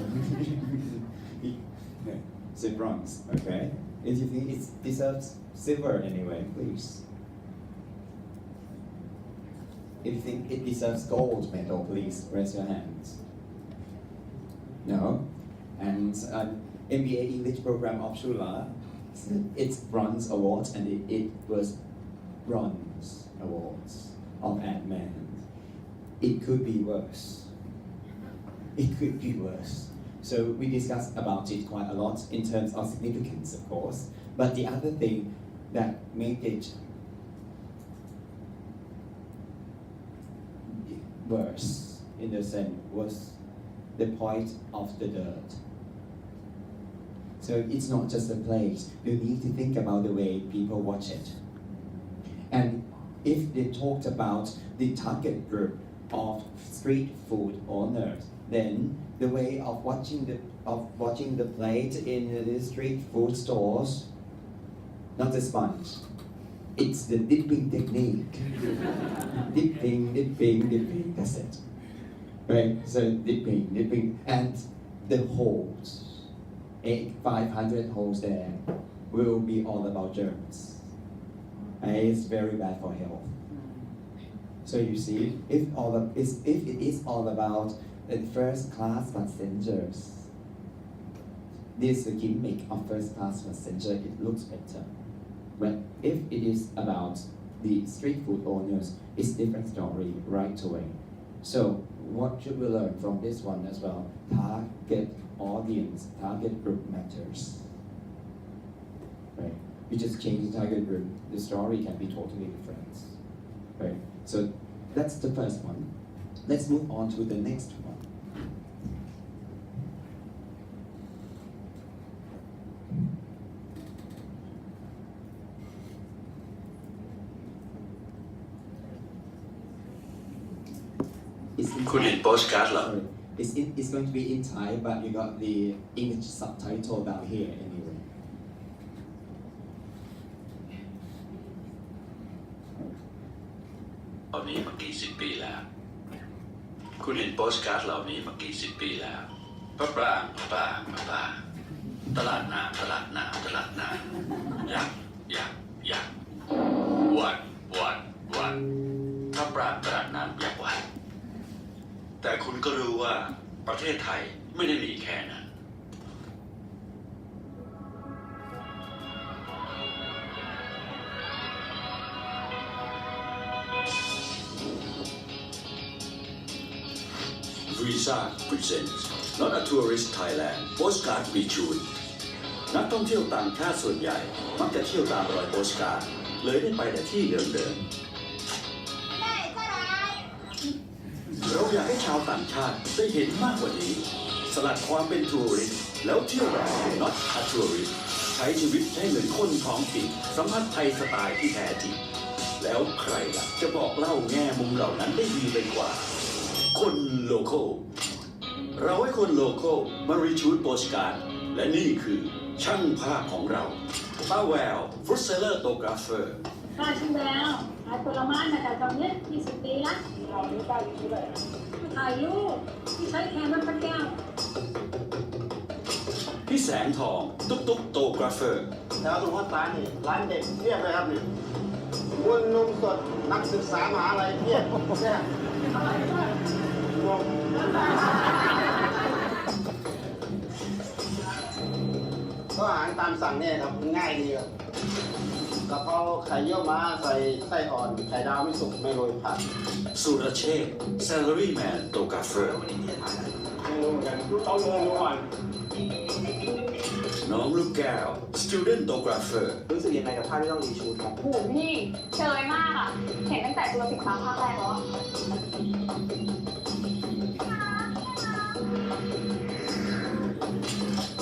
No. So bronze. Okay. If you think it deserves silver anyway, please. If you think it deserves gold medal, please raise your hands. No. And MBA English Program of Shula, it's bronze awards and it was bronze awards of Ant-Man. It could be worse. It could be worse. So we discussed about it quite a lot in terms of significance, of course. But the other thing that made it worse in the sense was the point of the dirt. So it's not just a place. You need to think about the way people watch it. And if they talked about the target group of street food owners, then the way of watching the plate in the street food stores, not the sponge. It's the dipping technique. dipping, that's it. Right? So dipping, and the holes, 500 holes there, will be all about germs. And it's very bad for health. So you see, if it is all about the first class passengers, this is the gimmick of first class passenger, it looks better. But if it is about the street food owners, it's different story right away. So what should we learn from this one as well? Target audience, target group matters. Right? We just change the target group, the story can be totally different. Right? So that's the first one. Let's move on to the next one. Could it postcard Sorry. It's going to be in Thai, but you got the English subtitle down here anyway.เหล่านี้มากี่สิบปีแล้ว คุณเห็นโปสการ์ดเหล่านี้มากี่สิบปีแล้วพระปรางตลาดน้ำยักษ์วันพระปรางตลาดน้ำยักษ์วันแต่คุณก็รู้ว่าประเทศไทยไม่ได้มีแค่นั้นVisa presents Not a Tourist Thailand Postcard ปีชูนนักท่องเที่ยวต่างชาติส่วนใหญ่มักจะเที่ยวตามรอยโปสการ์ดเลยได้ไปแต่ที่เดิมๆเราอยากให้ชาวต่างชาติได้เห็นมากกว่านี้สลัดความเป็นทัวริสต์แล้วเที่ยวแบบ Not a Tourist ใช้ชีวิตให้เหมือนคนท้องถิ่นสัมผัสไทยสไตล์ที่แท้จริงแล้วใครล่ะจะบอกเล่าแง่มุมเหล่านั้นได้ดีไปกว่าคนโลคอลเราให้คนโลคอลมารีชูดโปสการ์ดและนี่คือช่างภาพของเราป้าแววฟรุตเซลเลอร์โตกราฟเฟอร์ป้าชื่อแววขายผลไม้มาจากตรงนี้20 ปีละเราไม่ป้าอยู่ที่ไหนถ่ายรูปที่ใช้แคมมันพระแก้ว พี่แสงทองตุ๊กตุ๊กโตกราฟเฟอร์ แถวตรงวัดตานี่ร้านเด็กเพียบเลยครับนี่วุ้นนมสดนักศึกษามหาลัยเพียบเนี่ยงงก็อาหารตามสั่งเนี่ยครับง่ายดีครับกะเพราไข่เยี่ยวม้าใส่ไส้อ่อนไข่ดาวไม่สุกไม่โรยผัก สุรเชษฐ์ Salaryman โตกราฟเฟอร์ ไม่รู้เหมือนกันต้องงงก่อน น้องลูกแก้ว Student โตกราฟเฟอร์ รู้สึกยังไงกับภาพที่ต้องรีชูดครับ โอ้โหพี่เชยมากอ่ะ เห็นตั้งแต่ตัว13 ภาคแรกแล้วอะ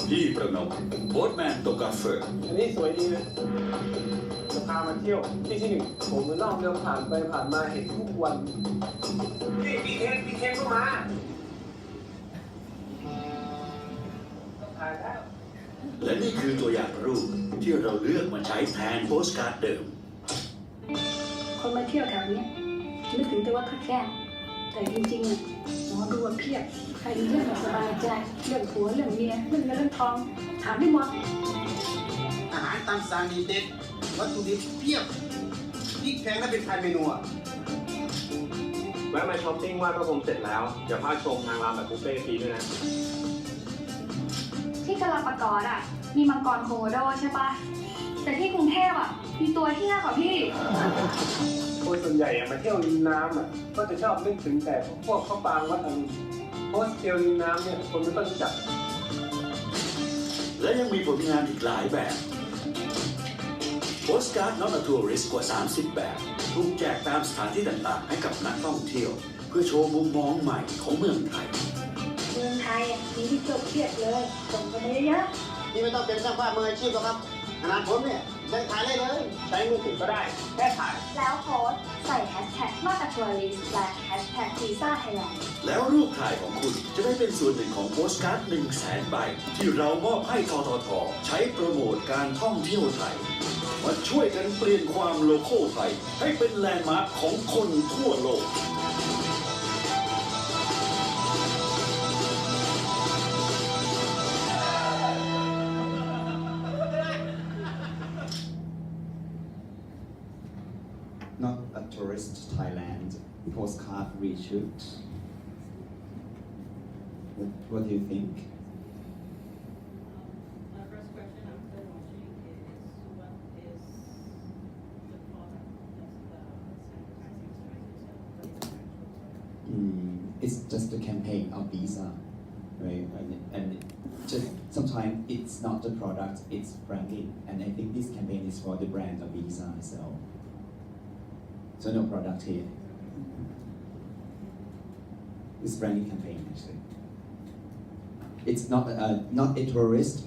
พี่ประนมโบ๊ทแมนโตกราฟเฟอร์ อันนี้สวยดีนะจะพามาเที่ยวที่หนึ่งผมมันล่องเดินผ่านไปผ่านมาเห็นทุกวันนี่พี่เค้กก็มาต้องถ่ายแล้ว และนี่คือตัวอย่างรูปที่เราเลือกมาใช้แทนโปสการ์ดเดิม คนมาเที่ยวแถวเนี้ยนึกถึงแต่ว่าพระแก้วแต่จริงๆอะหมอดูว่าเพียบ ใครมีเรื่องแบบสบายใจ เรื่องผัวเรื่องเมียเรื่องเงินเรื่องทอง ถามได้หมด อาหารตามสั่งดีเด็ดวัตถุดิบเพียบพริกแพงถ้าเป็นไทยเมนูอ่ะ แวะมาช้อปปิ้งไหว้พระพรหมเสร็จแล้วอย่าพลาดชมทางร้านแบบบุฟเฟ่ต์ฟรีด้วยนะ ที่กาลาปากอดอ่ะ มีมังกรโคโมโดใช่ปะแต่ที่กรุงเทพอ่ะ มีตัวเที่ยกว่าพี่ คนส่วนใหญ่อะมาเที่ยวริมน้ำอ่ะก็จะชอบนึกถึงแต่พวกข้าวปางวัดอรุณเพราะว่าเที่ยวริมน้ำเนี่ยคนไม่ค่อยรู้จัก และยังมีผลงานอีกหลายแบบโปสการ์ด Not a Tourist กว่า 30 แบบถูกแจกตามสถานที่ต่างๆ ให้กับนักท่องเที่ยว เพื่อโชว์มุมมองใหม่ของเมืองไทย เมืองไทยอะมีที่เที่ยวเพียบเลยส่งกันมาเยอะ นี่ไม่ต้องเป็นช่างภาพมืออาชีพหรอกครับขนาดผมเนี่ยยังถ่ายได้เลย ใช้มือถือก็ได้ แค่ถ่าย แล้วโพสต์ใส่แฮชแท็กมาตาทัวริสและแฮชแท็กวีซ่าไทยแลนด์ แล้วรูปถ่ายของคุณจะได้เป็นส่วนหนึ่งของโปสการ์ด 100,000 ใบ ที่เรามอบให้ททท ใช้โปรโมทการท่องเที่ยวไทย มาช่วยกันเปลี่ยนความโลโก้ไทย ให้เป็นแลนด์มาร์คของคนทั่วโลก Not a tourist Thailand postcard reshoot. What do you think? My first question after watching is what is the product? That's the advertising strategy. It's just a campaign of Visa, right? And just sometimes it's not the product, it's branding. And I think this campaign is for the brand of Visa itself. So no product here. It's branding campaign actually. It's not a tourist.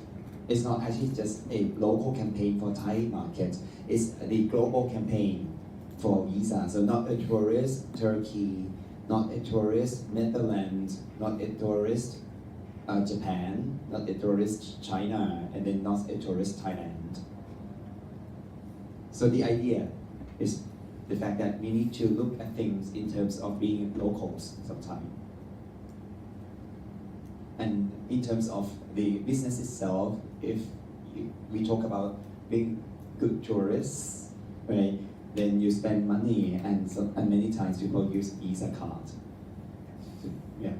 It's not actually just a local campaign for Thai market. It's the global campaign for Visa. So not a tourist Turkey, not a tourist Netherlands, not a tourist Japan, not a tourist China, and then not a tourist Thailand. So the idea is the fact that we need to look at things in terms of being locals sometimes. And in terms of the business itself, if we talk about being good tourists, right, then you spend money and many times people use Visa card. So, yeah.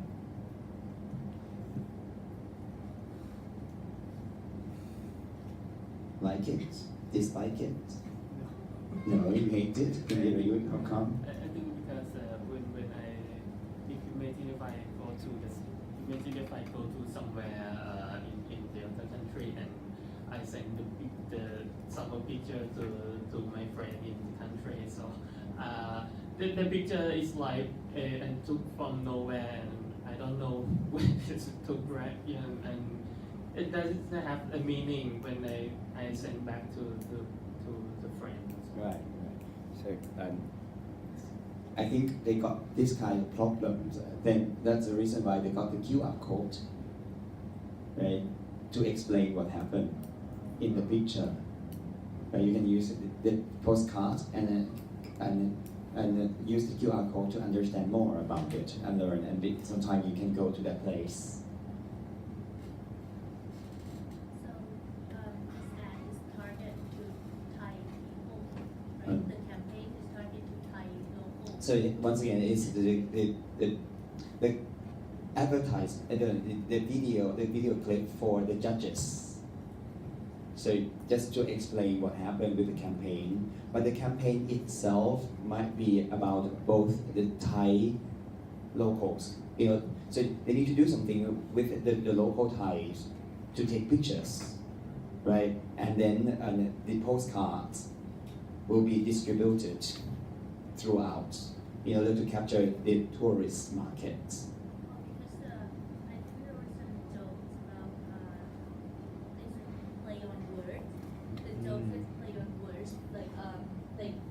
Like it? Dislike it? No, you hate it? Can you review it? How come? I think because imagine if I go to somewhere in the other country and I send the summer picture to my friend in the country. So the picture is like and took from nowhere and I don't know when it's took right and it doesn't have a meaning when I send back to the friends. Right. So I think they got this kind of problems. Then that's the reason why they got the QR code, right, to explain what happened in the picture. Right, you can use the postcard and use the QR code to understand more about it and learn. And sometimes you can go to that place. So once again, it's the advertise the video clip for the judges. So just to explain what happened with the campaign, but the campaign itself might be about both the Thai locals. So they need to do something with the local Thais to take pictures, right? And then the postcards will be distributed throughout in order to capture the tourist market. Because I think there were some jokes about is it play on words. The joke is play on words like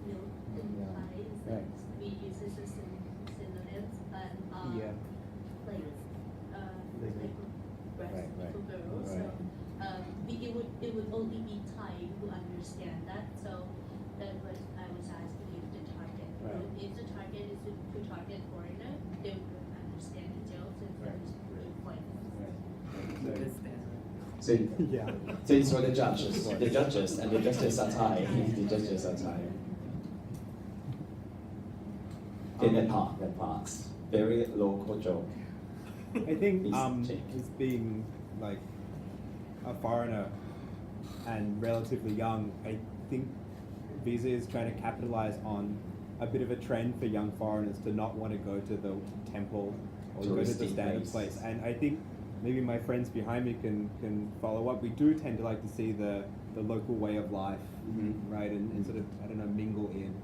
milk in Thai is like we use it as synonyms and Yeah. like breast Right, right. little girl. Right. So it would only be Thai who understand that. So that was I was asking if the target Right. if the target is to target foreigner, they would understand the jokes and Right. really point. So Yeah. so it's for the judges, and the judges are Thai. The judges are Thai. In that part, very local joke. I think Please check. as being like a foreigner and relatively young, I think Visa is trying to capitalize on a bit of a trend for young foreigners to not want to go to the temple or go to the Touristy standard place. place. And I think maybe my friends behind me can follow up. We do tend to like to see the local way of life, right, and sort of, I don't know, mingle in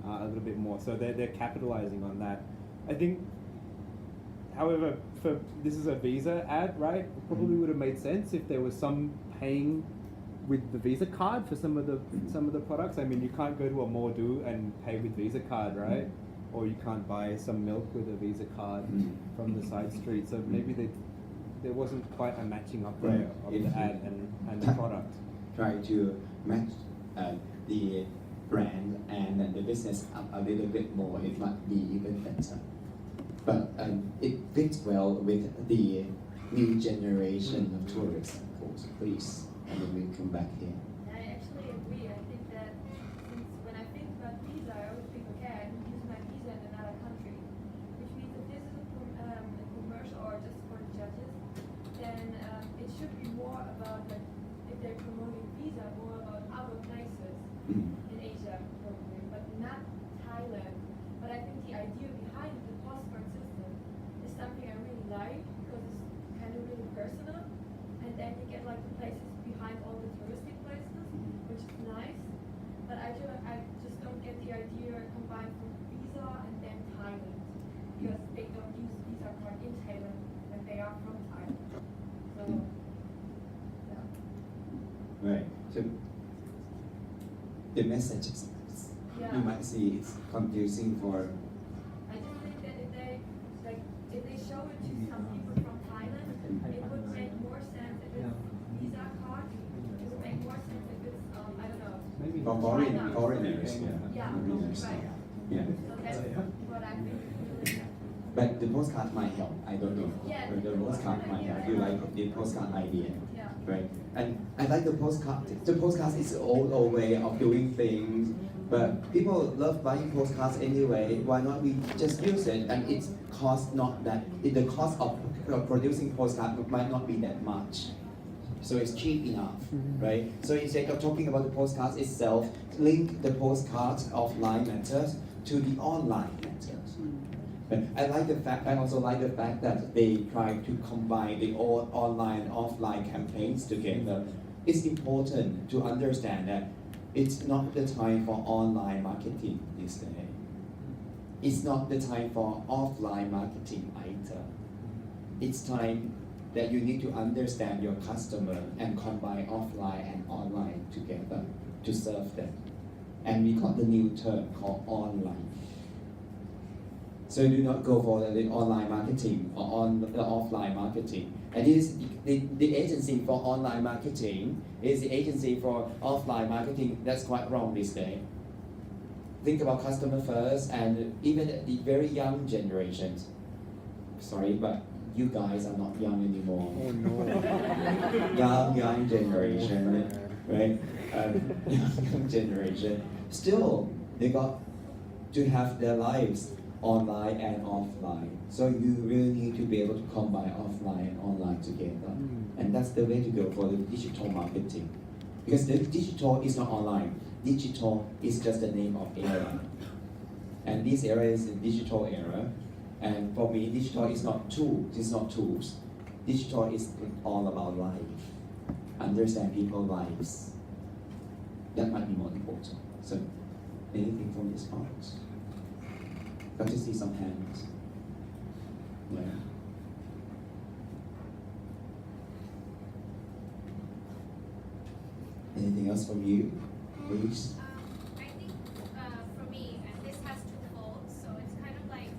a little bit more. So they're capitalizing on that. I think, however, this is a Visa ad, right? It probably would have made sense if there was some paying with the Visa card for some of the products. I mean, you can't go to a Mordu and pay with Visa card, right? Or you can't buy some milk with a Visa card from the side street. So maybe there wasn't quite a matching up there of If the you- ad and the product. Try to match the brand and the business up a little bit more. It might be even better. But it fits well with the new generation of tourists, of course. Please, and then we come back here. I actually agree. I think that since when I think about visa, I always think, okay, I can use my visa in another country, which means if this is a commercial or just for the judges, then it should be more about like if they're promoting visa, more about other places in Asia, probably, but not Thailand. But I think the idea behind the postcard system is something I really like because it's kind of really personal, and then you get like the places behind all the touristic places, which is nice. But I just don't get the idea combined with Visa and then Thailand, because they don't use Visa card in Thailand when they are from Thailand. So yeah. Right. So the messages Yeah. you might see it's confusing for. I just think that if they show it to some people from Thailand, it would make more sense if it's Visa card. It would make more sense if it's I don't know. Maybe For foreigners, yeah. Yeah, Foreigners, right. yeah. So that's what I think really. But the postcard might help. I don't know. Yeah, But the postcard might help. You like the postcard idea, Yeah. right? And I like the postcard. The postcard is an old way of doing things. But people love buying postcards anyway. Why not we just use it? And it's cost not that. The cost of producing postcard might not be that much. So it's cheap enough, right? So instead of talking about the postcards itself, link the postcards offline matters to the online matters. But I also like the fact that they try to combine the all online and offline campaigns together. It's important to understand that it's not the time for online marketing these days. It's not the time for offline marketing either. It's time that you need to understand your customer and combine offline and online together to serve them. And we got the new term called online. So do not go for the online marketing or on the offline marketing. And the agency for online marketing is the agency for offline marketing. That's quite wrong these days. Think about customer first, and even the very young generations. Sorry, but you guys are not young anymore. Oh no. young generation, right? Young generation. Still, they got to have their lives online and offline. So you really need to be able to combine offline and online together. And that's the way to go for the digital marketing. Because the digital is not online. Digital is just the name of era. And this era is a digital era. And for me, digital is not tools. Digital is all about life. Understand people's lives. That might be more important. So, anything from this part? Got to see some hands. Yeah. Anything else from you, please? I think for me, and this has two folds, so it's kind of like,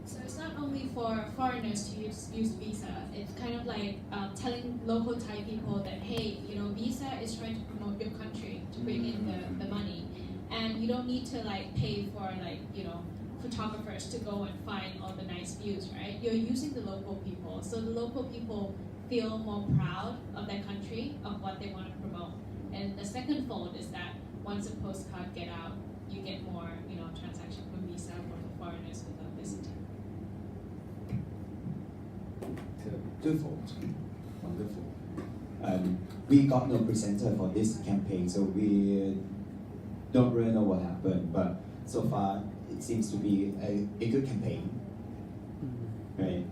So it's not only for foreigners to use Visa. It's kind of like telling local Thai people that, hey, you know, Visa is trying to promote your country to bring in the money, and you don't need to like pay for like, you know, photographers to go and find all the nice views, right? You're using the local people, so the local people feel more proud of their country, of what they want to promote. And the second fold is that once a postcard get out, you get more, you know, transaction from Visa from the foreigners without visiting. Twofold. Wonderful. We got no presenter for this campaign, so we don't really know what happened, but so far it seems to be a good campaign. Right?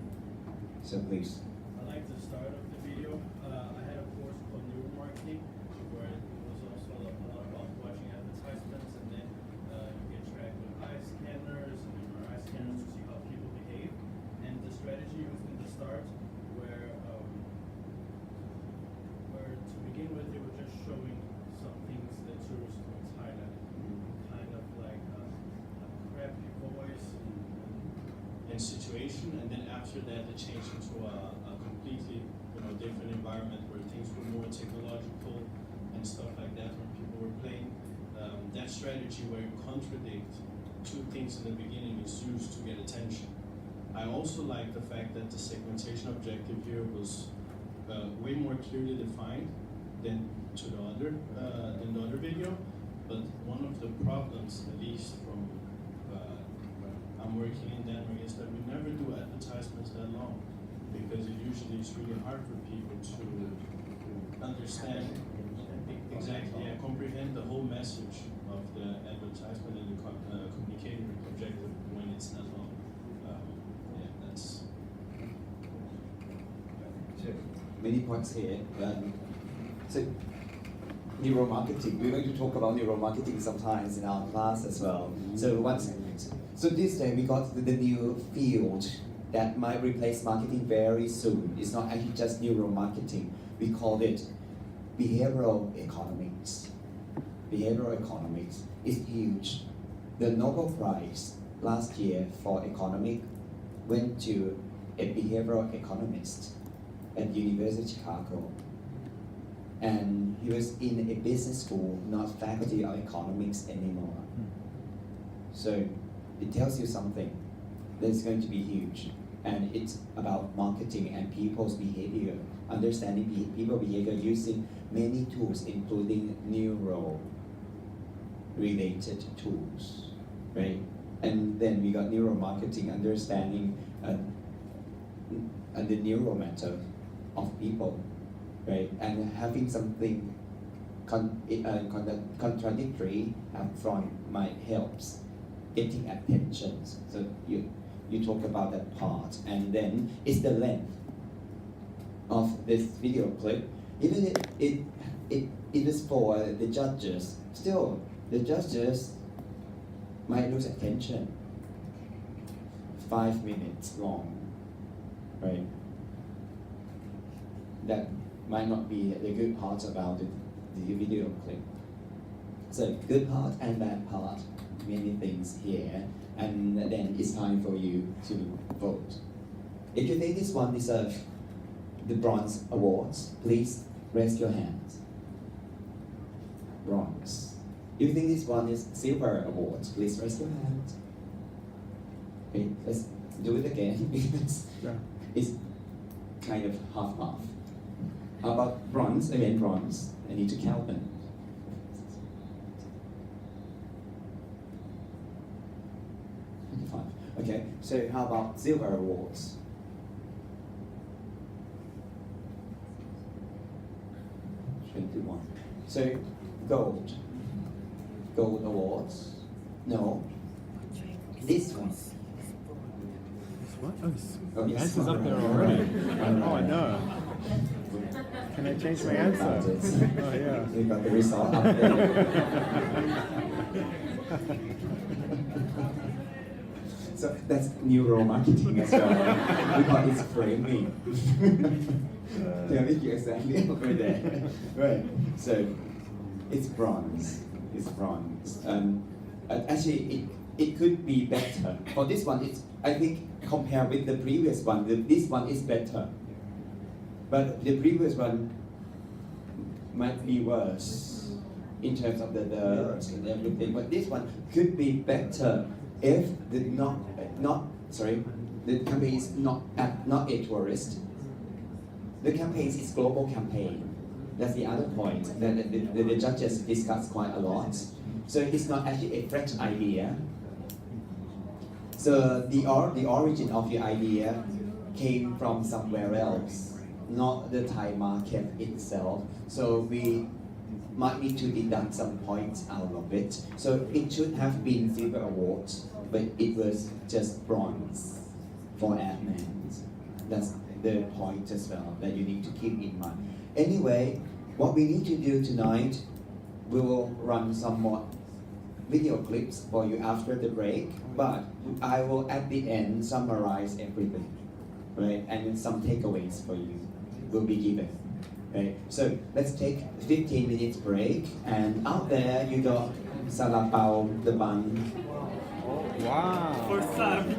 So please. I like the start of the video. I had a course called Neuromarketing, where it was also a lot about watching advertisements, and then you get tracked with eye scanners and MRI scanners to see how people behave. And the strategy was in the start, where to begin with, they were just showing some things that tourists do in Thailand, kind of like a crappy voice and situation, and then after that it changed into a completely different environment where things were more technological and stuff like that when people were playing. That strategy where you contradict two things in the beginning is used to get attention. I also like the fact that the segmentation objective here was way more clearly defined than the other video. But one of the problems, at least from I'm working in Denmark, is that we never do advertisements that long, because it usually is really hard for people to understand exactly, comprehend the whole message of the advertisement and the communicating objective when it's that long. That's many points here. So, neuromarketing. We're going to talk about neuromarketing sometimes in our class as well. So this day we got the new field that might replace marketing very soon. It's not actually just neuromarketing. We call it behavioral economics. Behavioral economics is huge. The Nobel Prize last year for economics went to a behavioral economist at University of Chicago. And he was in a business school, not faculty of economics anymore. So it tells you something that's going to be huge. And it's about marketing and people's behavior, understanding people's behavior using many tools, including neuro-related tools, right? And then we got neuromarketing, understanding the neural matter of people, right? And having something contradictory up front might helps getting attention. So you talk about that part, and then it's the length of this video clip. Even it is for the judges. Still, the judges might lose attention. 5 minutes long, right? That might not be the good part about the video clip. So good part and bad part, many things here, and then it's time for you to vote. If you think this one deserves the Bronze Awards, please raise your hands. Bronze. If you think this one is Silver Awards, please raise your hands. Okay, let's do it again because it's kind of half-half. How about bronze? Again, bronze. I need to count them. Okay, so how about silver awards? So gold. Gold awards? No. This one. What? Oh, the yes. answer's up there already. Oh, I know. Can I change my answer? Oh, yeah. We got the result up there. So that's neuromarketing as well. We call it framing. Tell me exactly over there. Right. So it's bronze. It's bronze. Actually, it could be better. For this one, it's I think compared with the previous one, this one is better. But the previous one might be worse in terms of the dirt and everything. But this one could be better if the the campaign is not a tourist. The campaign is global campaign. That's the other point that the judges discussed quite a lot. So it's not actually a fresh idea. So the origin of the idea came from somewhere else, not the Thai market itself. So we might need to deduct some points out of it. So it should have been silver awards, but it was just bronze for admin. That's the point as well that you need to keep in mind. Anyway, what we need to do tonight, we will run some more video clips for you after the break, but I will at the end summarize everything, right? And then some takeaways for you will be given. Right? So let's take 15 minutes break, and out there you got Salapao, the bun. Wow.